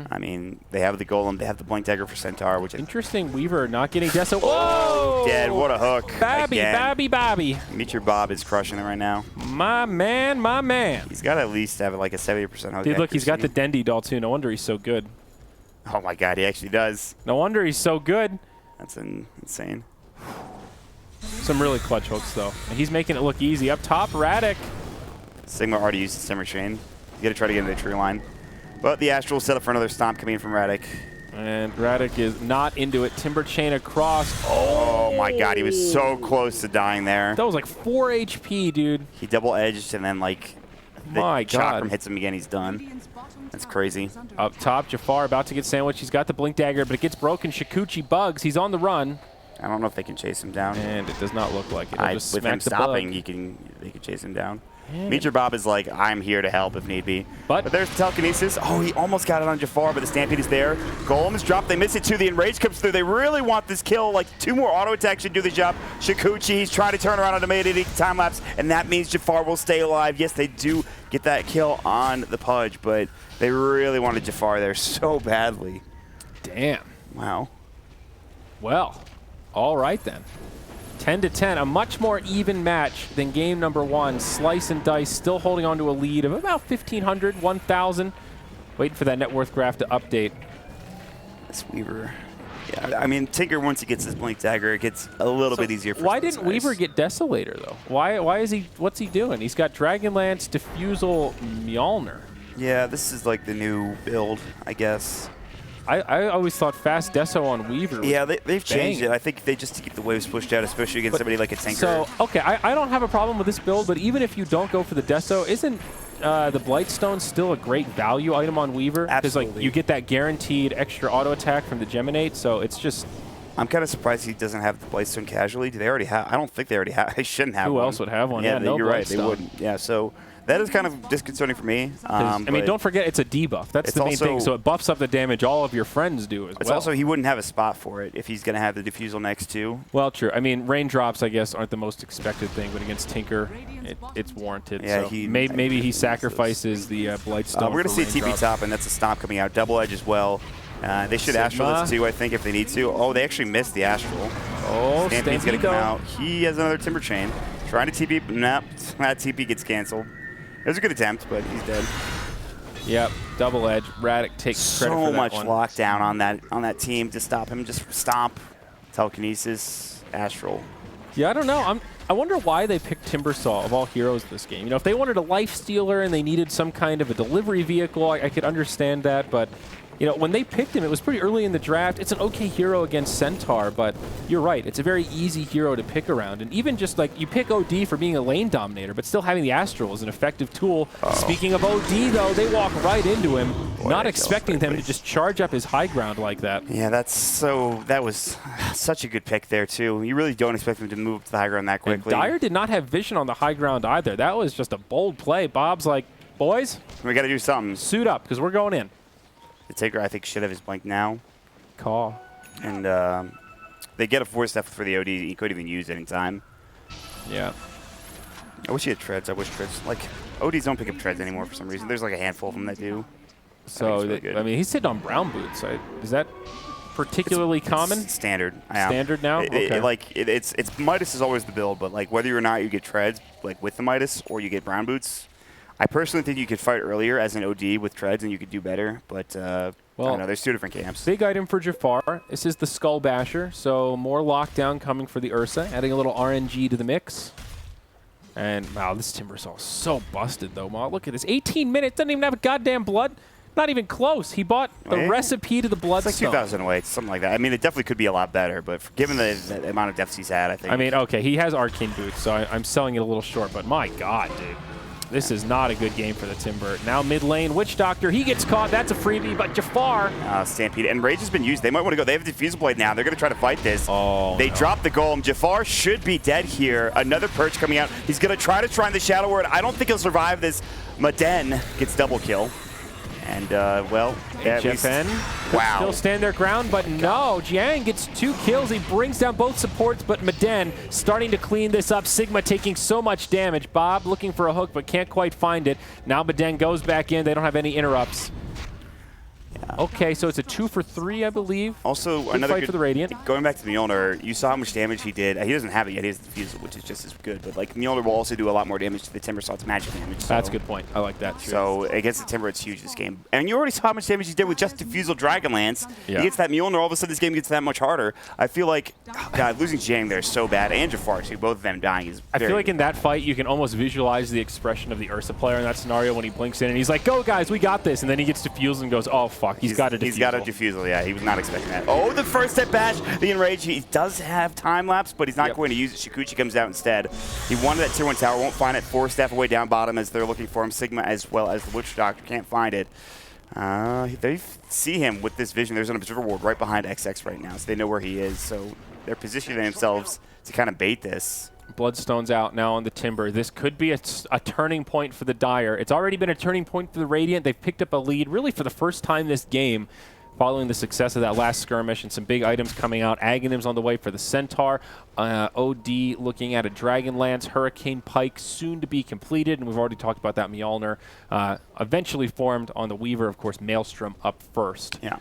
I mean, they have the Golem. They have the Blink Dagger for Centaur, which is interesting. Weaver not getting Deso. Whoa! Dead. What a hook. Bobby. Meet your Bob is crushing it right now. My man. He's got to at least have like a 70% hook Dude, accuracy. look, he's got the Dendy doll, too. No wonder he's so good. Oh, my God. He actually does. No wonder he's so good. That's insane. Some really clutch hooks, though. And he's making it look easy. Up top, Radic. Sigma already used the Simmer Chain. You got to try to get into the tree line. But the Astral set up for another stomp coming in from Radic. And Radic is not into it. Timber Chain across. Oh, my God. He was so close to dying there. That was like 4 HP, dude. He double-edged, and then, like, the chakram hits him again. He's done. That's crazy. Up top, Jafar about to get sandwiched. He's got the Blink Dagger, but it gets broken. Shikuchi bugs. He's on the run. I don't know if they can chase him down. And it does not look like it. With him stopping, they can chase him down. Meet your Bob is like, I'm here to help if need be. But there's the telekinesis. Oh, he almost got it on Jafar, but the Stampede is there. Golem is dropped. They miss it too. The Enrage comes through. They really want this kill. Like, 2 more auto attacks should do the job. Shikuchi, he's trying to turn around on a time lapse, and that means Jafar will stay alive. Yes, they do get that kill on the Pudge, but they really wanted Jafar there so badly. Damn. Wow. Well. All right, then. 10-10, a much more even match than game number 1. Slice and Dice still holding on to a lead of about 1,500, 1,000. Waiting for that net worth graph to update. This Weaver. Yeah, I mean, Tinker, once he gets his Blink Dagger, it gets a little bit easier for Why didn't Weaver get Desolator, though? Why is he, what's he doing? He's got Dragonlance, Diffusal, Mjolnir. Yeah, this is like the new build, I guess. I always thought fast Deso on Weaver. Yeah, they've changed it. I think they just to keep the waves pushed out, especially against somebody like a Tinker. So, okay, I don't have a problem with this build, but even if you don't go for the Deso, isn't the Blightstone still a great value item on Weaver? Absolutely. Because like, you get that guaranteed extra auto attack from the Geminate, so it's just... I'm kind of surprised he doesn't have the Blightstone casually. Do they already have? I don't think they already have. They shouldn't have one. Who else would have one? Yeah, no you're right. They wouldn't. Yeah, so... That is kind of disconcerting for me. I mean, don't forget it's a debuff. That's the main thing. So it buffs up the damage all of your friends do as well. It's also he wouldn't have a spot for it if he's going to have the Diffusal next to. Well, true. I mean, raindrops, I guess, aren't the most expected thing, but against Tinker, it's warranted. Yeah, so maybe he sacrifices the Blightstone. We're going to see TP top, and that's a stomp coming out. Double Edge as well. They should Astral this too, I think, if they need to. Oh, they actually missed the Astral. Oh, Stampede's going to come out. He has another Timber Chain. Trying to TP. Nope. That TP gets canceled. It was a good attempt, but he's dead. Yep, double edge. Radic takes credit for that one. So much lockdown on that team to stop him. Just stomp, telekinesis, Astral. Yeah, I don't know. I wonder why they picked Timbersaw of all heroes this game. You know, if they wanted a life stealer and they needed some kind of a delivery vehicle, I could understand that. But you know, when they picked him, it was pretty early in the draft. It's an okay hero against Centaur, but you're right. It's a very easy hero to pick around. And even just like you pick OD for being a lane dominator, but still having the Astral is an effective tool. Speaking of OD, though, they walk right into him, not expecting them to just charge up his high ground like that. Yeah, that was such a good pick there, too. You really don't expect them to move to the high ground that quickly. And Dire did not have vision on the high ground either. That was just a bold play. Bob's like, boys, we got to do something. Suit up, because we're going in. The Tinker, I think, should have his blink now. Call. And they get a 4-step for the OD. He could even use anytime. Yeah. I wish he had treads. I wish treads. Like, ODs don't pick up treads anymore for some reason. There's like a handful of them that do. So, I mean, he's sitting on brown boots. Is that particularly common? It's standard. Standard now? Okay. It's Midas is always the build, but like whether or not you get treads like with the Midas or you get brown boots, I personally think you could fight earlier as an OD with treads and you could do better, but I don't know, there's two different camps. Big item for Jafar. This is the Skull Basher, so more lockdown coming for the Ursa, adding a little RNG to the mix. And, wow, this Timbersaw is so busted, though, Ma. Look at this. 18 minutes, doesn't even have a goddamn blood. Not even close. He bought the recipe to the Bloodstone. It's like 2,000 weights, something like that. I mean, it definitely could be a lot better, but given the amount of deaths he's had, I think. I mean, okay, he has Arcane Boots, so I'm selling it a little short, but my God, dude. This is not a good game for the Timber. Now mid lane, Witch Doctor, he gets caught. That's a freebie, but Jafar. Stampede. And Rage has been used. They might want to go. They have a Diffusal Blade now. They're going to try to fight this. Oh, they drop the Golem. Jafar should be dead here. Another Perch coming out. He's going to try to shrine the Shadow Word. I don't think he'll survive this. Maden gets double kill. And, well, Jeffen wow. Still stand their ground, but no. Jiang gets 2 kills. He brings down both supports, but Maden starting to clean this up. Sigma taking so much damage. Bob looking for a hook, but can't quite find it. Now Maden goes back in. They don't have any interrupts. Okay, so it's a 2 for 3, I believe. Also, good another fight for the Radiant. Going back to Mjolnir, you saw how much damage he did. He doesn't have it yet. He has the Diffusal, which is just as good. But like Mjolnir will also do a lot more damage to the Timbersaw's magic damage. So. That's a good point. I like that too. So against the Timber, it's huge this game. And you already saw how much damage he did with just Diffusal Dragonlance. Yeah. He gets that Mjolnir, all of a sudden this game gets that much harder. I feel like, oh God, losing Jiang there is so bad. And Jafar, too. Both of them dying is I feel like in that fight, you can almost visualize the expression of the Ursa player in that scenario when he blinks in and he's like, go guys, we got this. And then he gets Diffused and goes, oh fuck, he's got a Diffusal. He's got a Diffusal, yeah. He was not expecting that. Oh, the first step bash, the Enrage. He does have time lapse, but he's not going to use it. Shikuchi comes out instead. He wanted that tier 1 tower, won't find it. 4 staff away down bottom as they're looking for him. Sigma as well as the Witch Doctor can't find it. They see him with this vision. There's an Observer Ward right behind XX right now, so they know where he is. So they're positioning themselves to kind of bait this. Bloodstone's out now on the Timber. This could be a turning point for the Dire. It's already been a turning point for the Radiant. They've picked up a lead really for the first time this game following the success of that last skirmish and some big items coming out. Aghanim's on the way for the Centaur. OD looking at a Dragonlance. Hurricane Pike soon to be completed, and we've already talked about that Mjolnir. Eventually formed on the Weaver, of course, Maelstrom up first. Yeah.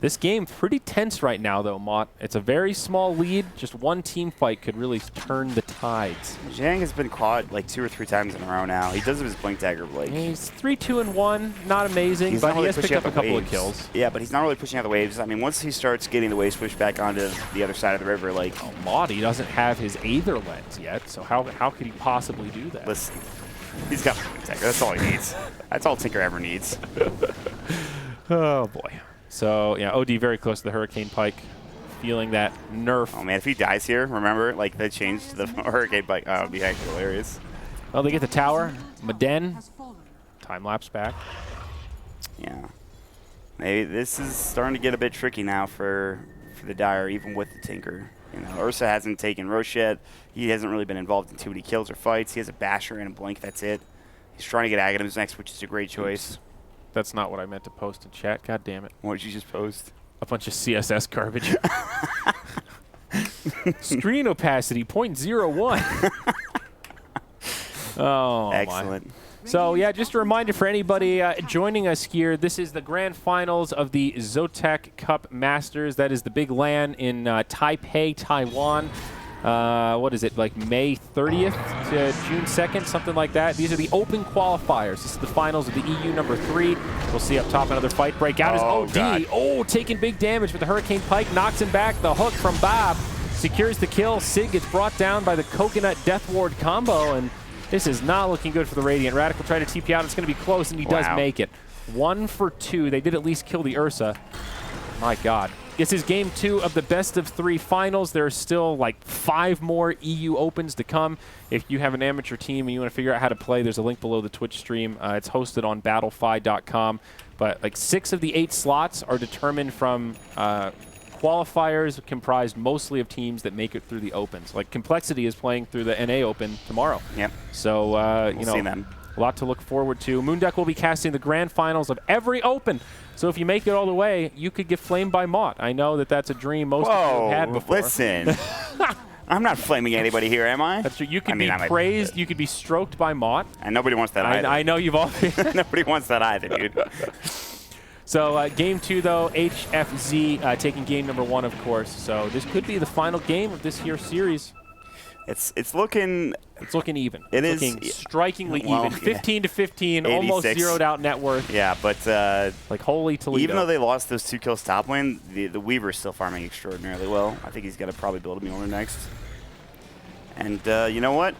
This game pretty tense right now, though, Mott. It's a very small lead. Just one team fight could really turn the tides. Jiang has been caught like 2 or 3 times in a row now. He does have his Blink Dagger Blade. He's 3-2-1, not amazing, but he has picked up a couple of kills. Yeah, but he's not really pushing out the waves. I mean, once he starts getting the waves pushed back onto the other side of the river, like... Oh, Mott, he doesn't have his Aether Lens yet, so how could he possibly do that? Listen, he's got Blink Dagger. That's all he needs. That's all Tinker ever needs. Oh, boy. So, yeah, OD very close to the Hurricane Pike, feeling that nerf. Oh, man, if he dies here, remember, like, they changed the Hurricane Pike. Oh, it would be actually hilarious. Well, they get the tower. Maden, time-lapse back. Yeah. Maybe this is starting to get a bit tricky now for the Dire, even with the Tinker. You know, Ursa hasn't taken Roche yet. He hasn't really been involved in too many kills or fights. He has a Basher and a Blink, that's it. He's trying to get Aghanim's next, which is a great choice. Oops. That's not what I meant to post in chat. God damn it. What did you just post? A bunch of CSS garbage. Screen opacity, 0.01. Oh, excellent. My. So, yeah, just a reminder for anybody joining us here, this is the grand finals of the Zotac Cup Masters. That is the big LAN in Taipei, Taiwan. What is it, like May 30th to June 2nd, something like that. These are the open qualifiers. This is the finals of the EU number 3. We'll see up top another fight break out as OD. God. Oh, taking big damage with the Hurricane Pike, knocks him back. The hook from Bob secures the kill. Sig gets brought down by the Coconut Death Ward combo, and this is not looking good for the Radiant. Radical tried to TP out. It's going to be close, and he does make it. 1 for 2. They did at least kill the Ursa. My God. This is game 2 of the best-of-3 finals. There are still like 5 more EU Opens to come. If you have an amateur team and you want to figure out how to play, there's a link below the Twitch stream. It's hosted on battlefy.com. But like 6 of the 8 slots are determined from qualifiers comprised mostly of teams that make it through the Opens. Like Complexity is playing through the NA Open tomorrow. Yep. So, we'll you know, see them. a lot to look forward to. Moonduck will be casting the grand finals of every Open. So if you make it all the way, you could get flamed by Mott. I know that that's a dream most of you have had before. Listen. I'm not flaming anybody here, am I? That's true. You could be praised. You could be stroked by Mott. And nobody wants that either. I know you've all. Nobody wants that either, dude. So game 2, though, HFZ taking game number 1, of course. So this could be the final game of this here series. It's looking. It's looking even. It's looking strikingly well, even. 15 to 15, 86. almost zeroed out net worth. Yeah, but like holy Toledo. even though they lost those 2 kills top lane, the Weaver's still farming extraordinarily well. I think he's got to probably build a Mjolnir next. And you know what?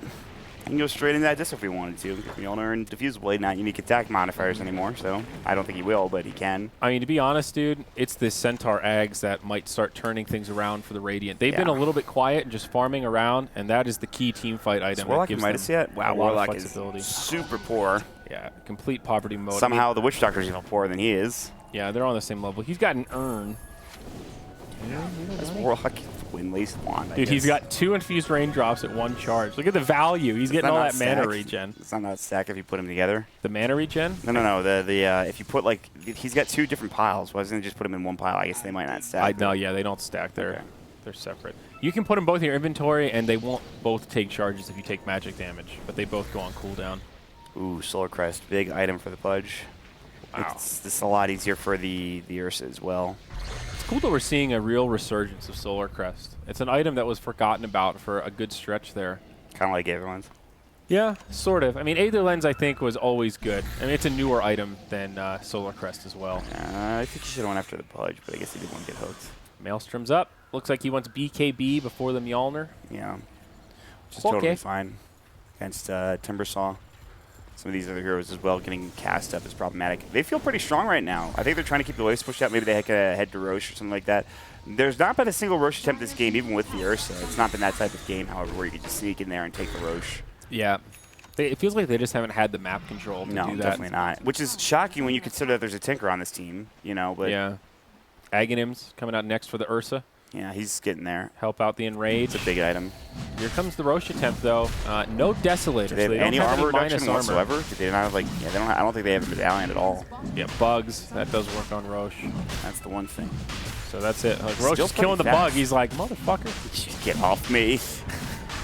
He can go straight into that disc if we wanted to. Mjolnir and Diffuse Blade, not unique attack modifiers anymore, so I don't think he will, but he can. I mean, to be honest, dude, it's the Centaur Ags that might start turning things around for the Radiant. They've been a little bit quiet and just farming around, and that is the key team fight item. Warlock that gives Midas them yet? Wow, a lot Warlock of is flexibility. super poor. Yeah, complete poverty mode. Somehow the Witch Doctor's even poorer than he is. Yeah, they're on the same level. He's got an urn. That's Warlock win least one. Dude, he's got 2 infused raindrops at 1 charge. Look at the value. He's getting all that mana regen. It's not that stack if you put them together. The mana regen? No. If you put like he's got 2 different piles. Why doesn't he just put them in one pile? I guess they might not stack. No, yeah, they don't stack. They're separate. You can put them both in your inventory, and they won't both take charges if you take magic damage, but they both go on cooldown. Ooh, Solar Crest, big item for the Pudge. Wow. This is a lot easier for the Ursa as well. It's cool that we're seeing a real resurgence of Solar Crest. It's an item that was forgotten about for a good stretch there. Kind of like Aetherlens. Yeah, sort of. I mean, Aetherlens, I think, was always good. I mean, it's a newer item than Solar Crest as well. I think he should have went after the Pudge, but I guess he didn't want to get hooked. Maelstrom's up. Looks like he wants BKB before the Mjolnir. Yeah, which is totally fine against Timbersaw. Some of these other heroes as well getting cast up is problematic. They feel pretty strong right now. I think they're trying to keep the waves pushed out. Maybe they head to Roche or something like that. There's not been a single Roche attempt this game, even with the Ursa. It's not been that type of game, however, where you can just sneak in there and take the Roche. Yeah. It feels like they just haven't had the map control to do that. No, definitely not. Which is shocking when you consider that there's a Tinker on this team, you know. But yeah. Aghanim's coming out next for the Ursa. Yeah, he's getting there. Help out the Enrage. It's a big item. Here comes the Roche attempt, though. No Desolator. Do they have any armor reduction whatsoever? Do they not have, like, yeah, they don't. I don't think they have a medallion at all. Yeah, bugs. That does work on Roche. That's the one thing. So that's it. Like, Roche is killing the bug. He's like, motherfucker. Get off me.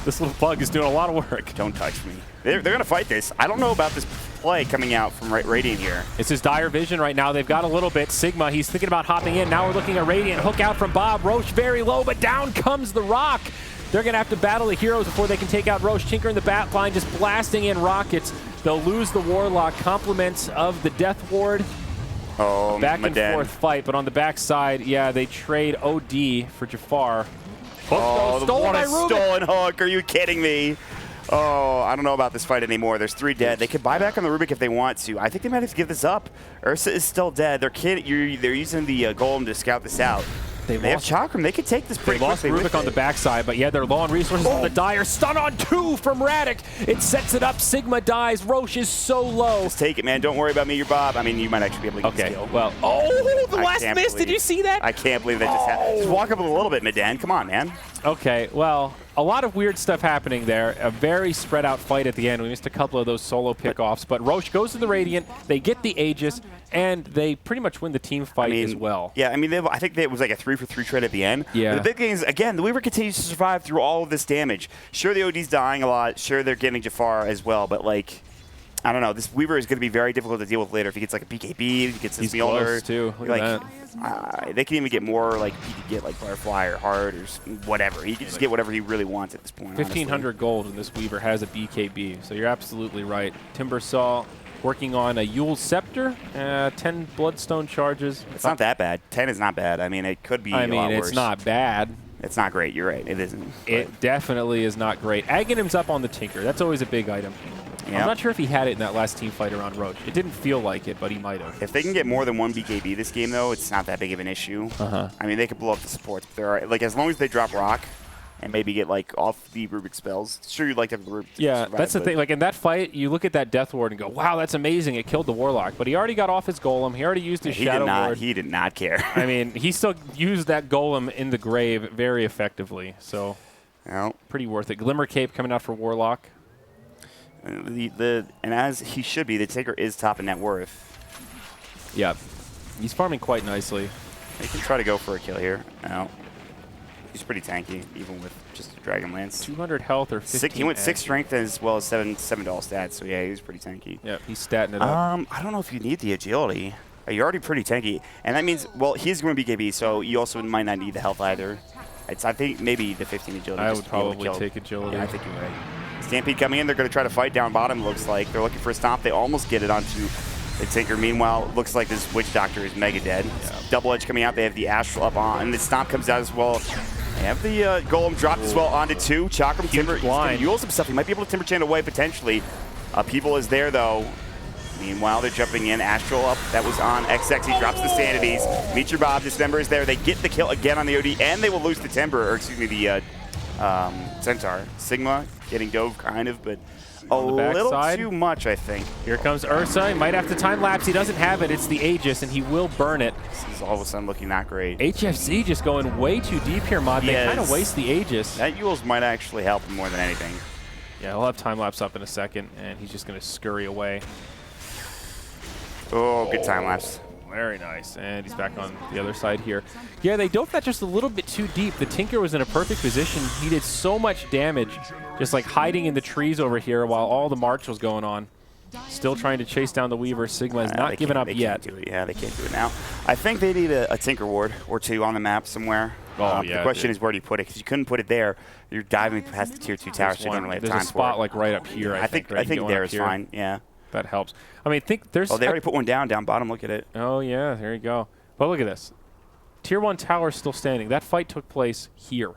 This little bug is doing a lot of work. Don't touch me. They're going to fight this. I don't know about this play coming out from Radiant here. It's his dire vision right now. They've got a little bit. Sigma, he's thinking about hopping in. Now we're looking at Radiant. Hook out from Bob. Roche very low, but down comes the rock. They're going to have to battle the heroes before they can take out Roche. Tinker in the bat line just blasting in rockets. They'll lose the Warlock. Compliments of the Death Ward. Oh, back and forth fight, but on the backside, yeah, they trade OD for Jafar. Oh, what a stolen hook. Are you kidding me? Oh, I don't know about this fight anymore. There's 3 dead. They could buy back on the Rubik if they want to. I think they might have to give this up. Ursa is still dead. They're using the Golem to scout this out. They have Chakram. They could take this pretty quickly. They lost Rubik on the backside, but yeah, they're low on resources on the Dire. Stun on 2 from Radic. It sets it up. Sigma dies. Roche is so low. Just take it, man. Don't worry about me. You're Bob. I mean, you might actually be able to get this kill. Well, the last miss. Did you see that? I can't believe that just happened. Just walk up a little bit, Medan. Come on, man. Okay, well, a lot of weird stuff happening there. A very spread out fight at the end. We missed a couple of those solo pickoffs, but Roche goes to the Radiant. They get the Aegis, and they pretty much win the team fight as well. Yeah, I mean, I think it was like a 3-for-3 trade at the end. Yeah. But the big thing is, again, the Weaver continues to survive through all of this damage. Sure, the OD's dying a lot. Sure, they're getting Jafar as well, but like, I don't know. This Weaver is going to be very difficult to deal with later if he gets like a BKB, if he gets this Mjolnir. Too. Look at that. They can even get more, like, he could get like Butterfly or Heart or whatever. He can just get whatever he really wants at this point. 1,500 gold, and this Weaver has a BKB, so you're absolutely right. Timbersaw working on a Yule Scepter, 10 Bloodstone charges. It's not that bad. 10 is not bad. I mean, it could be a lot worse. It's not bad. It's not great. You're right. It isn't. It definitely is not great. Aghanim's up on the Tinker. That's always a big item. Yep. I'm not sure if he had it in that last team fight around Roach. It didn't feel like it, but he might have. If they can get more than one BKB this game, though, it's not that big of an issue. I mean, they could blow up the supports. But there are, like, as long as they drop Rock and maybe get, like, off the Rubik spells, sure, you'd like to have the Rubik Yeah, survive, that's the thing. Like, in that fight, you look at that Death Ward and go, wow, that's amazing. It killed the Warlock. But he already got off his Golem. He already used his Shadow Ward. He did not care. I mean, he still used that Golem in the grave very effectively. So, pretty worth it. Glimmer Cape coming out for Warlock. And as he should be, the Tinker is top in net worth. Yeah, he's farming quite nicely. He can try to go for a kill here. No. He's pretty tanky, even with just a Dragon Lance. 200 health or 15. He went 6 strength as well as 7 doll stats, so yeah, he was pretty tanky. Yeah, he's statting it up. I don't know if you need the agility. You're already pretty tanky. And that means, well, he's going to be KB, so you also might not need the health either. I think maybe the 15 agility. I would probably take agility. Yeah, I think you're right. Stampede coming in. They're going to try to fight down bottom, looks like. They're looking for a stomp. They almost get it onto the Tinker. Meanwhile, looks like this Witch Doctor is mega dead. Yeah. Double Edge coming out. They have the Astral up on. And the stomp comes out as well. They have the Golem dropped as well onto 2. Chakram Timber. He's going to use some stuff. He might be able to Timber Chain away potentially. People is there, though. Meanwhile, they're jumping in. Astral up. That was on XX. He drops the Sanities. Meet Your Bob. Dismember is there. They get the kill again on the OD, and they will lose the Timber, or excuse me, the Centaur. Sigma getting dove kind of, but a little too much, I think. Here comes Ursa. He might have to time lapse. He doesn't have it. It's the Aegis, and he will burn it. This is all of a sudden looking not great. HFZ just going way too deep here, Mod. They kind of waste the Aegis. That Yules might actually help him more than anything. Yeah, he'll have time lapse up in a second, and he's just going to scurry away. Oh, good time lapse. Very nice. And he's back on the other side here. Yeah, they dove that just a little bit too deep. The Tinker was in a perfect position. He did so much damage just like hiding in the trees over here while all the march was going on. Still trying to chase down the Weaver. Sigma is not giving up yet. Can't do it. Yeah, they can't do it now. I think they need a Tinker Ward or 2 on the map somewhere. Oh, yeah. The question is, where do you put it? Because you couldn't put it there. You're diving past the tier 2 tower, so you don't really have time for it. There's a spot like right up here, I think. I think there is fine, yeah. That helps. I mean, think there's... Oh, they already put one down bottom. Look at it. Oh, yeah, there you go. But look at this. Tier 1 tower is still standing. That fight took place here.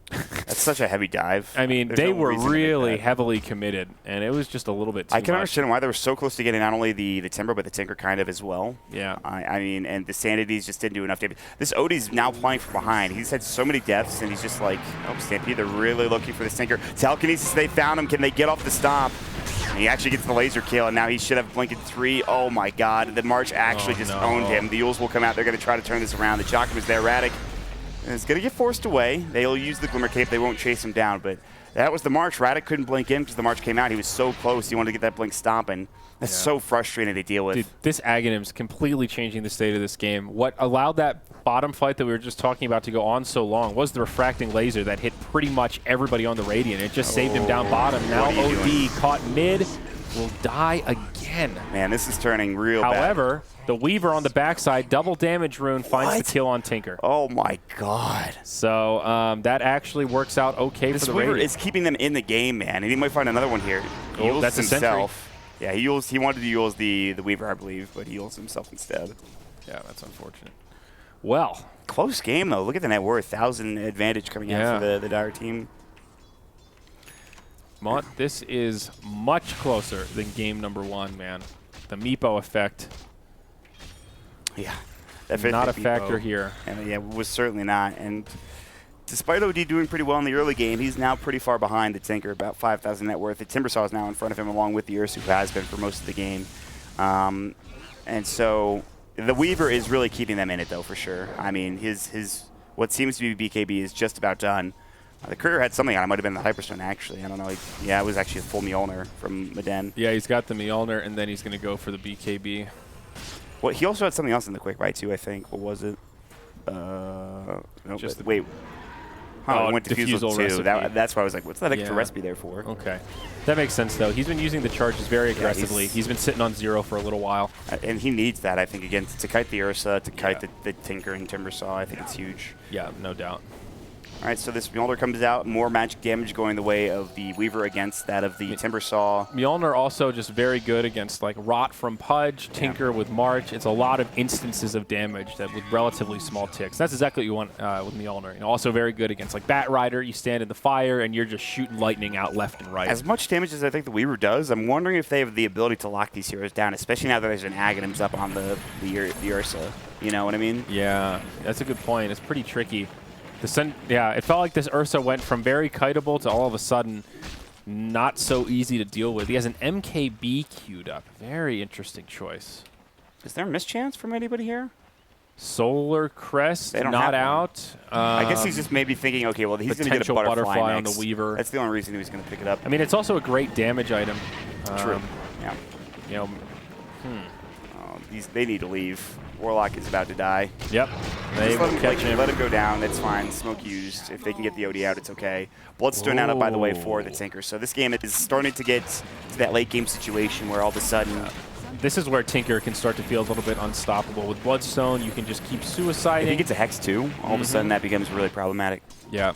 That's such a heavy dive. I mean, they were really heavily committed, and it was just a little bit too much. I can understand why they were so close to getting not only the Timber, but the Tinker kind of as well. Yeah. I mean, and the Sanities just didn't do enough damage. This Odie's now playing from behind. He's had so many deaths, and he's just like, oh, Stampede, they're really looking for this Tinker. Telekinesis, they found him. Can they get off the stomp? And he actually gets the laser kill, and now he should have Blink in 3. Oh, my God. The March actually owned him. The Yules will come out. They're going to try to turn this around. The Chakram is there. Radic is going to get forced away. They'll use the Glimmer Cape. They won't chase him down, but that was the March. Radic couldn't blink in because the March came out. He was so close. He wanted to get that blink stomping. That's so frustrating to deal with. Dude, this Aghanim's completely changing the state of this game. What allowed that bottom fight that we were just talking about to go on so long was the refracting laser that hit pretty much everybody on the Radiant. It just saved him down bottom. Now OD caught mid will die again. Man, this is turning real bad. However, the Weaver on the backside, double damage rune, finds the kill on Tinker. Oh, my God. So that actually works out okay for the Radiant. This Weaver is keeping them in the game, man. And he might find another one here. He oh, that's himself. Yeah, he wanted to use the Weaver, I believe, but he used himself instead. Yeah, that's unfortunate. Well. Close game, though. Look at the net worth. 1,000 advantage coming out for the Dire team. Mont, this is much closer than game number 1, man. The Meepo effect. Yeah. Not a factor here. And yeah, it was certainly not. And despite OD doing pretty well in the early game, he's now pretty far behind the Tinker, about 5,000 net worth. The Timbersaw is now in front of him, along with the Ursa, who has been for most of the game. And so the Weaver is really keeping them in it, though, for sure. I mean, his what seems to be BKB is just about done. The Courier had something on it. Might have been the Hyperstone, actually. I don't know. Yeah, it was actually a full Mjolnir from Meden. Yeah, he's got the Mjolnir, and then he's going to go for the BKB. Well, he also had something else in the quick right, too, I think. What was it? No, wait. Huh, it went Diffusal too. That's why I was like, what's that extra recipe there for? Okay. That makes sense, though. He's been using the charges very aggressively. He's been sitting on 0 for a little while. And he needs that, I think, again, to kite the Ursa, to kite the Tinker and Timbersaw. I think it's huge. Yeah, no doubt. All right, so this Mjolnir comes out, more magic damage going the way of the Weaver against that of the Timber Saw. Mjolnir also just very good against like Rot from Pudge, Tinker with March. It's a lot of instances of damage that with relatively small ticks. That's exactly what you want with Mjolnir. You know, also very good against like Bat Rider. You stand in the fire and you're just shooting lightning out left and right. As much damage as I think the Weaver does, I'm wondering if they have the ability to lock these heroes down, especially now that there's an Aghanims up on the Ursa. You know what I mean? Yeah, that's a good point. It's pretty tricky. It felt like this Ursa went from very kiteable to all of a sudden not so easy to deal with. He has an MKB queued up. Very interesting choice. Is there a mischance from anybody here? Solar Crest They don't not have out. I guess he's just maybe thinking, okay, well, he's going to get a butterfly on next. the Weaver. That's the only reason he was going to pick it up. I mean, it's also a great damage item. True. Yeah. You know, They need to leave. Warlock is about to die. Yep. They will catch him. Let him go down. That's fine. Smoke used. If they can get the OD out, it's okay. Bloodstone out, by the way, for the Tinker. So this game is starting to get to that late game situation where all of a sudden... This is where Tinker can start to feel a little bit unstoppable. With Bloodstone, you can just keep suiciding. If he gets a Hex too, all of a sudden that becomes really problematic. Yeah.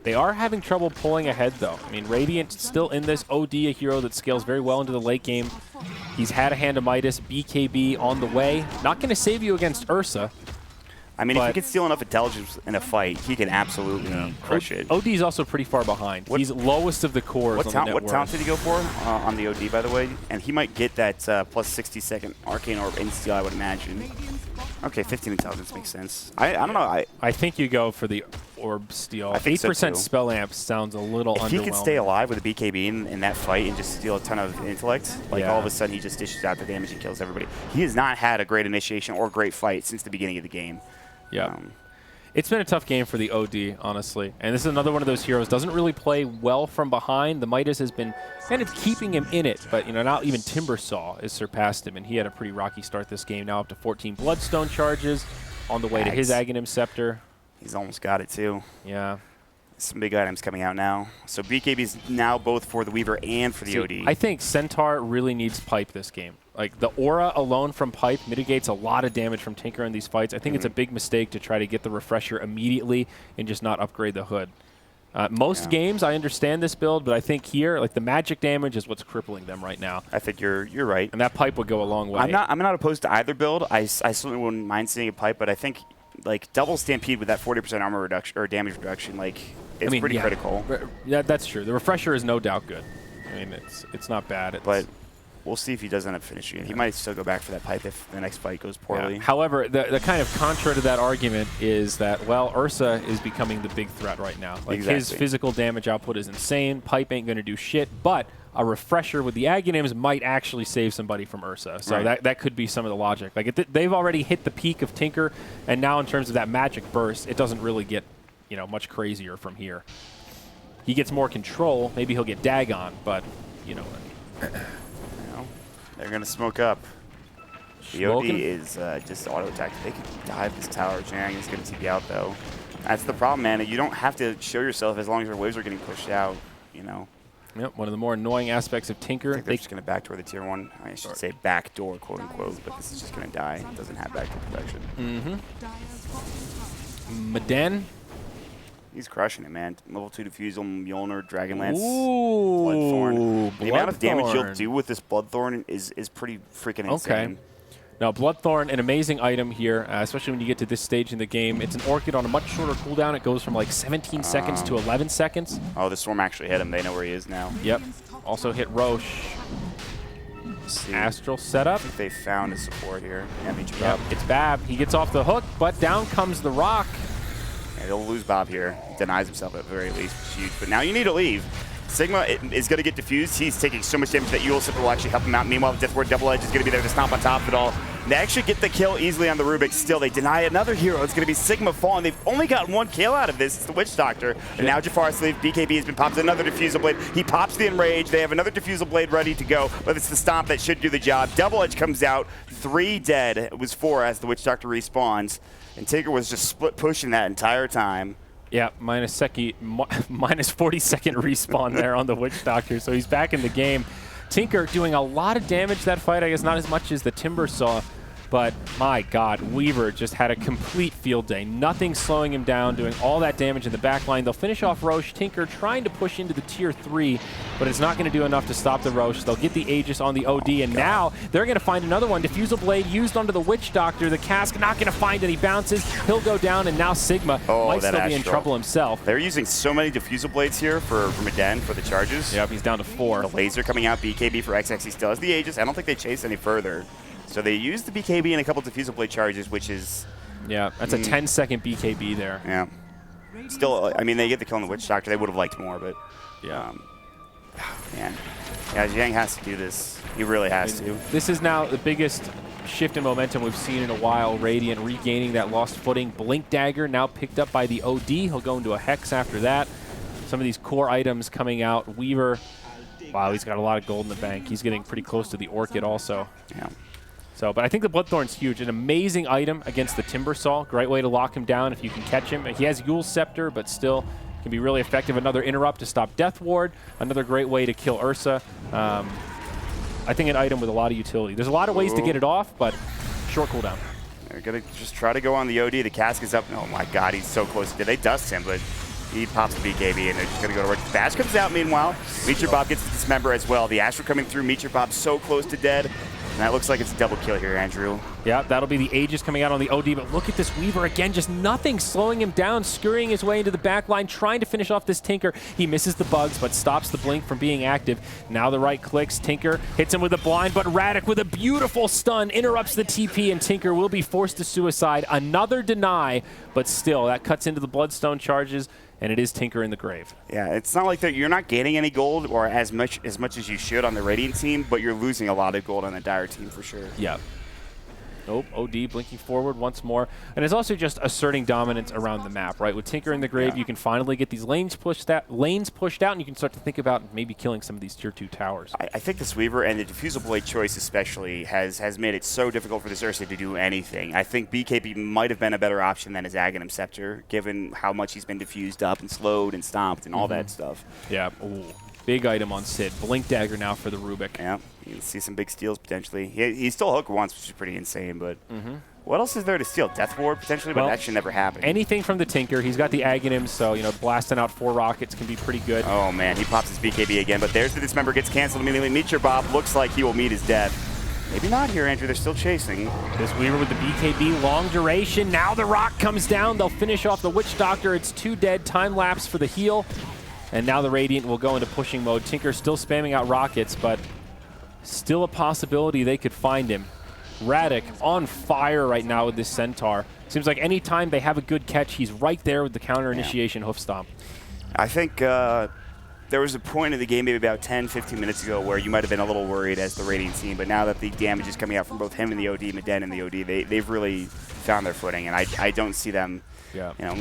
They are having trouble pulling ahead, though. I mean, Radiant's still in this. OD, a hero that scales very well into the late game. He's had a Hand of Midas, BKB on the way. Not going to save you against Ursa. I mean, if he can steal enough intelligence in a fight, he can absolutely crush it. OD's also pretty far behind. He's lowest of the cores on the net What worth. talent did he go for on the OD, by the way? And he might get that plus 60-second Arcane Orb in-steal, I would imagine. Okay, 15 intelligence makes sense. I don't know. I think you go for the Orb Steal. I think 8% so too. spell amp sounds a little underwhelming. If he could stay alive with a BKB in that fight and just steal a ton of intellect, like all of a sudden he just dishes out the damage and kills everybody. He has not had a great initiation or great fight since the beginning of the game. Yeah. It's been a tough game for the OD, honestly. And this is another one of those heroes. Doesn't really play well from behind. The Midas has been kind of keeping him in it. But, you know, now even Timbersaw has surpassed him. And he had a pretty rocky start this game. Now up to 14 Bloodstone charges on the way to his Aghanim Scepter. He's almost got it, too. Yeah. Some big items coming out now. So BKB's now both for the Weaver and for the OD. I think Centaur really needs Pipe this game. Like, the aura alone from Pipe mitigates a lot of damage from Tinker in these fights. I think it's a big mistake to try to get the refresher immediately and just not upgrade the hood. Most games, I understand this build, but I think here, like, the magic damage is what's crippling them right now. I think you're right. And that Pipe would go a long way. I'm not opposed to either build. I certainly wouldn't mind seeing a Pipe, but I think, like, double Stampede with that 40% armor reduction or damage reduction, like, it's pretty critical. Yeah, that's true. The refresher is no doubt good. I mean, it's not bad. But we'll see if he does end up finishing it. He might still go back for that Pipe if the next fight goes poorly. Yeah. However, the kind of contra to that argument is that, well, Ursa is becoming the big threat right now. Like, his physical damage output is insane. Pipe ain't going to do shit, but a refresher with the Aghanims might actually save somebody from Ursa. So that could be some of the logic. Like, they've already hit the peak of Tinker, and now in terms of that magic burst, it doesn't really get, you know, much crazier from here. He gets more control. Maybe he'll get Dagon, but, you know. They're going to smoke up. The OD is just auto-attack. They can dive this tower. Jang is going to TP out, though. That's the problem, man. You don't have to show yourself as long as your waves are getting pushed out, you know. Yep, one of the more annoying aspects of Tinker. I think they're just going to backdoor the tier 1. I should say backdoor, quote-unquote, but this is just going to die. It doesn't have backdoor protection. Meden. He's crushing it, man. Level 2 Diffusal, Mjolnir, Dragonlance, Ooh, Bloodthorn. The amount of damage you'll Bloodthorn. do with this Bloodthorn is pretty freaking insane. Okay. Now, Bloodthorn, an amazing item here, especially when you get to this stage in the game. It's an Orchid on a much shorter cooldown. It goes from like 17 seconds to 11 seconds. Oh, the Storm actually hit him. They know where he is now. Yep. Also hit Roche. Astral setup. I think they found his support here. Yep, it's Bab. He gets off the hook, but down comes the rock. Yeah, he'll lose Bob here. Denies himself at the very least. It's huge. But now you need to leave. Sigma is going to get diffused. He's taking so much damage that Yule Sipper will actually help him out. Meanwhile, the Deathward Double Edge is going to be there to stomp on top of it all. They actually get the kill easily on the Rubik. Still, they deny another hero. It's going to be Sigma falling. They've only got one kill out of this. It's the Witch Doctor. And now Jafar Sleeve, BKB has been popped. Another Diffusal Blade. He pops the Enrage. They have another Diffusal Blade ready to go. But it's the Stomp that should do the job. Double Edge comes out. 3 dead. It was 4 as the Witch Doctor respawns. And Tinker was just split pushing that entire time. Yeah, minus 40-second respawn there on the Witch Doctor, so he's back in the game. Tinker doing a lot of damage that fight, I guess not as much as the Timbersaw. But my God, Weaver just had a complete field day. Nothing slowing him down, doing all that damage in the back line. They'll finish off Roche. Tinker trying to push into the tier 3, but it's not going to do enough to stop the Roche. They'll get the Aegis on the OD, and now they're going to find another one. Diffusal Blade used onto the Witch Doctor. The Cask not going to find any bounces. He'll go down, and now Sigma might still be in trouble himself. They're using so many Diffusal Blades here for Meden for the charges. Yep, he's down to 4. The laser coming out, BKB for XX. He still has the Aegis. I don't think they chase any further. So they use the BKB and a couple Diffusal Blade charges, which is... Yeah, that's a 10-second BKB there. Yeah. Still, I mean, they get the kill on the Witch Doctor. They would have liked more, but... Yeah. Man. Yeah, Zhang has to do this. He really has to. This is now the biggest shift in momentum we've seen in a while. Radiant regaining that lost footing. Blink Dagger now picked up by the OD. He'll go into a Hex after that. Some of these core items coming out. Weaver, wow, he's got a lot of gold in the bank. He's getting pretty close to the Orchid also. Yeah. So, but I think the Bloodthorn's huge. An amazing item against the Timbersaw. Great way to lock him down if you can catch him. He has Yule's Scepter, but still can be really effective. Another interrupt to stop Death Ward. Another great way to kill Ursa. I think an item with a lot of utility. There's a lot of ways to get it off, but short cooldown. They're going to just try to go on the OD. The Cask is up. Oh my God, he's so close. They dust him, but he pops the BKB, and they're just going to go to work. Bash comes out, meanwhile. Meteor Bob gets to dismember as well. The Astral coming through. Meteor Bob so close to dead. And that looks like it's a double kill here, Andrew. Yeah, that'll be the Aegis coming out on the OD, but look at this Weaver again, just nothing slowing him down, scurrying his way into the back line, trying to finish off this Tinker. He misses the bugs, but stops the blink from being active. Now the right clicks, Tinker hits him with a blind, but Radic with a beautiful stun interrupts the TP, and Tinker will be forced to suicide. Another deny, but still, that cuts into the Bloodstone charges, and it is Tinker in the grave. Yeah, it's not like that you're not gaining any gold or as much as you should on the Radiant team, but you're losing a lot of gold on the Dire team for sure. Yeah. Nope, OD blinking forward once more. And it's also just asserting dominance around the map, right? With Tinker in the grave, you can finally get these lanes pushed out, and you can start to think about maybe killing some of these tier 2 towers. I think this Weaver and the Diffusal Blade choice especially has made it so difficult for this Ursa to do anything. I think BKB might have been a better option than his Aghanim Scepter, given how much he's been diffused up and slowed and stomped and all that stuff. Yeah, ooh. Big item on Sid. Blink Dagger now for the Rubik. Yeah, you can see some big steals potentially. He stole Hook once, which is pretty insane, but what else is there to steal? Death Ward potentially, but that should never happen. Anything from the Tinker. He's got the Aghanim, so, you know, blasting out 4 rockets can be pretty good. Oh, man, he pops his BKB again, but there's the Dismember, gets canceled immediately. Meteor Bob looks like he will meet his death. Maybe not here, Andrew. They're still chasing. This Weaver with the BKB, long duration. Now the rock comes down. They'll finish off the Witch Doctor. It's 2 dead. Time lapse for the heal. And now the Radiant will go into pushing mode. Tinker still spamming out rockets, but still a possibility they could find him. Radic on fire right now with this Centaur. Seems like any time they have a good catch, he's right there with the counter initiation hoof stomp. I think there was a point in the game maybe about 10, 15 minutes ago where you might have been a little worried as the Radiant team, but now that the damage is coming out from both him and the OD, Meden and the OD, they've really found their footing, and I don't see them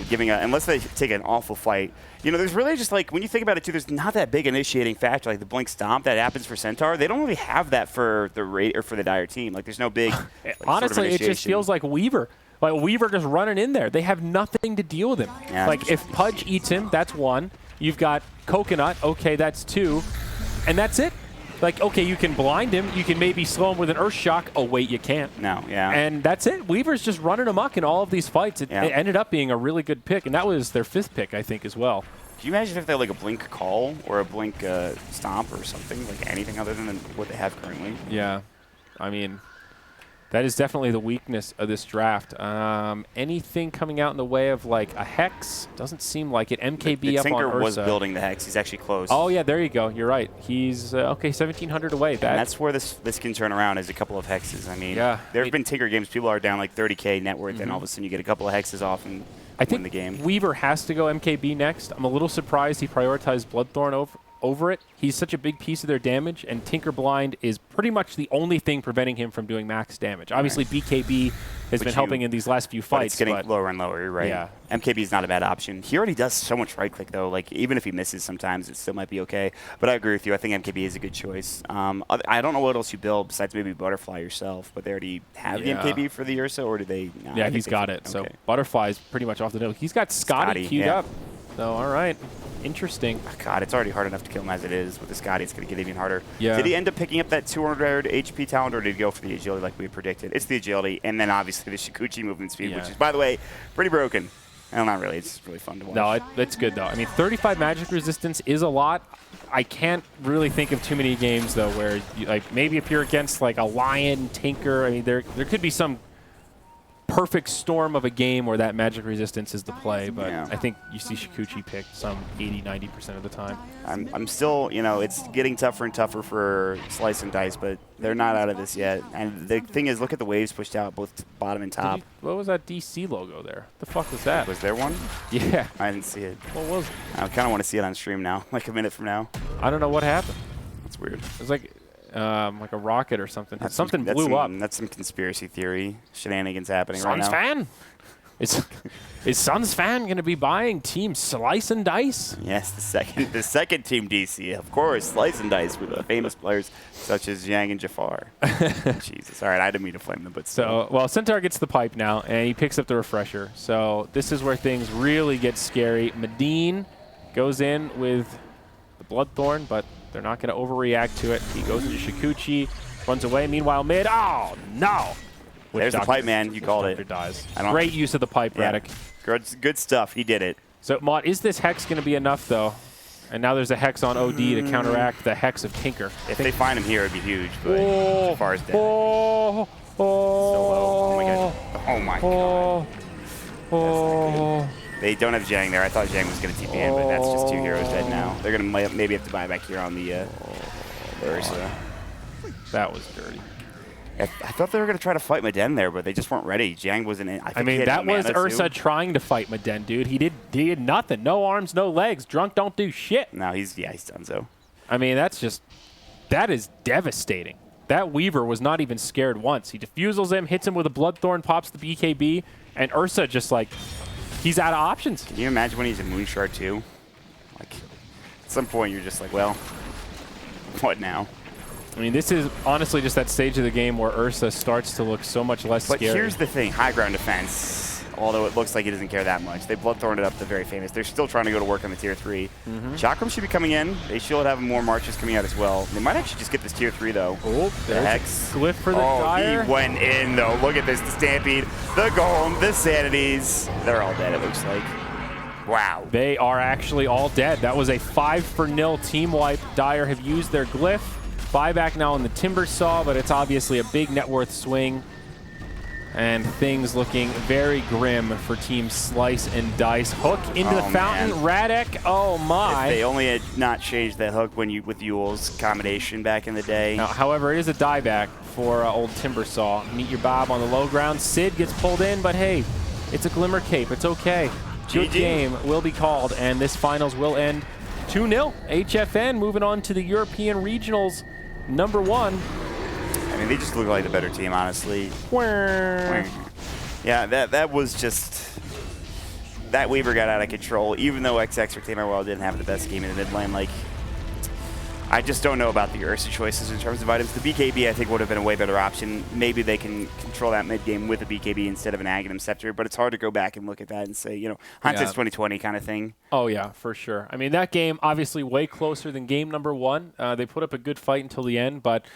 giving unless they take an awful fight. You know, there's really just like, when you think about it too, there's not that big initiating factor like the blink stomp that happens for Centaur. They don't really have that for the Dire team. Like, there's no big honestly, it just feels like Weaver. Like Weaver just running in there. They have nothing to deal with him. Yeah, like if Pudge eats him, that's 1. You've got Coconut, okay, that's 2. And that's it. Like, okay, you can blind him. You can maybe slow him with an Earth Shock. Oh, wait, you can't. No, yeah. And that's it. Weaver's just running amok in all of these fights. It ended up being a really good pick, and that was their 5th pick, I think, as well. Can you imagine if they had like a blink call or a blink stomp or something, like anything other than what they have currently? Yeah. I mean, that is definitely the weakness of this draft. Anything coming out in the way of like a Hex? Doesn't seem like it. MKB the up on Ursa. Tinker was building the Hex. He's actually close. Oh, yeah, there you go. You're right. He's, okay, 1,700 away. And that's where this can turn around, is a couple of Hexes. I mean, there have been Tinker games, people are down like 30K net worth, and all of a sudden you get a couple of Hexes off and win the game. Weaver has to go MKB next. I'm a little surprised he prioritized Bloodthorn over it. He's such a big piece of their damage, and Tinker Blind is pretty much the only thing preventing him from doing max damage. Obviously, BKB has been helping in these last few fights. It's getting lower and lower, right? Yeah. MKB is not a bad option. He already does so much right-click, though. Like, even if he misses sometimes, it still might be okay. But I agree with you. I think MKB is a good choice. I don't know what else you build besides maybe Butterfly yourself, but they already have the MKB for the Ursa, or do they? No, yeah, he's got it. Okay. So Butterfly's pretty much off the note. He's got Scotty queued up. So, all right. Interesting. Oh, God, it's already hard enough to kill him as it is. With this Scotty, it's going to get even harder. Yeah. Did he end up picking up that 200 HP talent, or did he go for the agility like we predicted? It's the agility, and then obviously the Shikuchi movement speed, which is, by the way, pretty broken. Well, not really. It's really fun to watch. No, it's good, though. I mean, 35 magic resistance is a lot. I can't really think of too many games, though, where, like, maybe if you're against, like, a Lion, Tinker, I mean, there could be some perfect storm of a game where that magic resistance is the play, but I think you see Shikuchi picked some 80–90% of the time. I'm still, you know, it's getting tougher and tougher for Slice and Dice, but they're not out of this yet. And the thing is, look at the waves pushed out, both bottom and top. What was that DC logo there? The fuck was that? Was there one? Yeah. I didn't see it. What was it? I kind of want to see it on stream now, like a minute from now. I don't know what happened. That's weird. It was like a rocket or something. Something blew up. That's some conspiracy theory shenanigans happening right now. Suns fan? Is Suns fan going to be buying Team Slice and Dice? Yes, the second Team DC, of course. Slice and Dice with famous players such as Yang and Jafar. Jesus. All right, I didn't mean to flame them, but so, well, Centaur gets the pipe now, and he picks up the refresher. So this is where things really get scary. Medine goes in with the Bloodthorn, but they're not going to overreact to it. He goes into Shikuchi, runs away. Meanwhile, mid, oh, no. There's the pipe, man. You called it. Dies. Great use of the pipe, Radek. Good stuff. He did it. So, Mott, is this Hex going to be enough, though? And now there's a Hex on OD to counteract the Hex of Tinker. If they find him here, it'd be huge, but Jafar's dead. Oh, So low. Oh, my God. Oh, my God. Oh. They don't have Zhang there. I thought Zhang was going to TP in, but that's just 2 heroes dead now. They're going to maybe have to buy back here on the Ursa. That was dirty. I thought they were going to try to fight Maden there, but they just weren't ready. Jiang wasn't in. I mean, that was Ursa trying to fight Maden, dude. He did nothing. No arms, no legs. Drunk don't do shit. No, he's done so. I mean, that is devastating. That Weaver was not even scared once. He defusals him, hits him with a Bloodthorn, pops the BKB, and Ursa just like, he's out of options. Can you imagine when he's a Moonshard too? Like, at some point you're just like, well, what now? I mean, this is honestly just that stage of the game where Ursa starts to look so much less scary. But here's the thing, high ground defense, although it looks like he doesn't care that much. They Bloodthorned it up to very famous. They're still trying to go to work on the tier 3. Chakram should be coming in. They should have more marches coming out as well. They might actually just get this tier 3, though. Oh, there's Hex. a glyph for the Dire. He went in, though. Look at this, the Stampede, the Golem, the Sanities. They're all dead, it looks like. Wow. They are actually all dead. That was a 5-0 team wipe. Dire have used their glyph. Buyback now on the Timber Saw, but it's obviously a big net worth swing. And things looking very grim for Team Slice and Dice. Hook into the fountain. Man. Radek, oh my. If they only had not changed that hook with Yule's combination back in the day. Now, however, it is a dieback for old Timber Saw. Meet your Bob on the low ground. Sid gets pulled in, but hey, it's a Glimmer Cape. It's okay. Good game will be called, and this finals will end 2-0. HFN moving on to the European Regionals. Number 1. I mean, they just look like the better team, honestly. Yeah, that was just... That Weaver got out of control, even though XX or Team Well didn't have the best game in the mid lane. Like, I just don't know about the Ursa choices in terms of items. The BKB, I think, would have been a way better option. Maybe they can control that mid game with a BKB instead of an Aghanim Scepter, but it's hard to go back and look at that and say, you know, hindsight's 2020 kind of thing. Oh, yeah, for sure. I mean, that game, obviously, way closer than game number 1. They put up a good fight until the end, but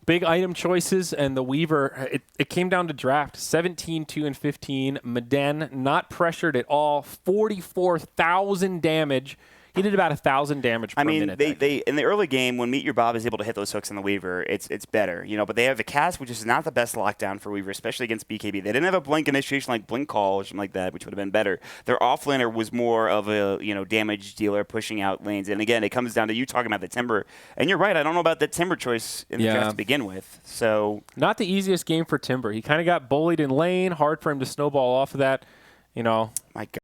big item choices, and the Weaver, it came down to draft. 17, 2, and 15. Maden, not pressured at all. 44,000 damage. He did about 1,000 damage per minute. I mean, they in the early game, when Meet Your Bob is able to hit those hooks on the Weaver, it's better, you know. But they have the cast, which is not the best lockdown for Weaver, especially against BKB. They didn't have a blink initiation like Blink Call or something like that, which would have been better. Their offlaner was more of a damage dealer pushing out lanes. And again, it comes down to you talking about the Timber. And you're right, I don't know about the Timber choice in the draft to begin with. So not the easiest game for Timber. He kind of got bullied in lane. Hard for him to snowball off of that. You know, my God.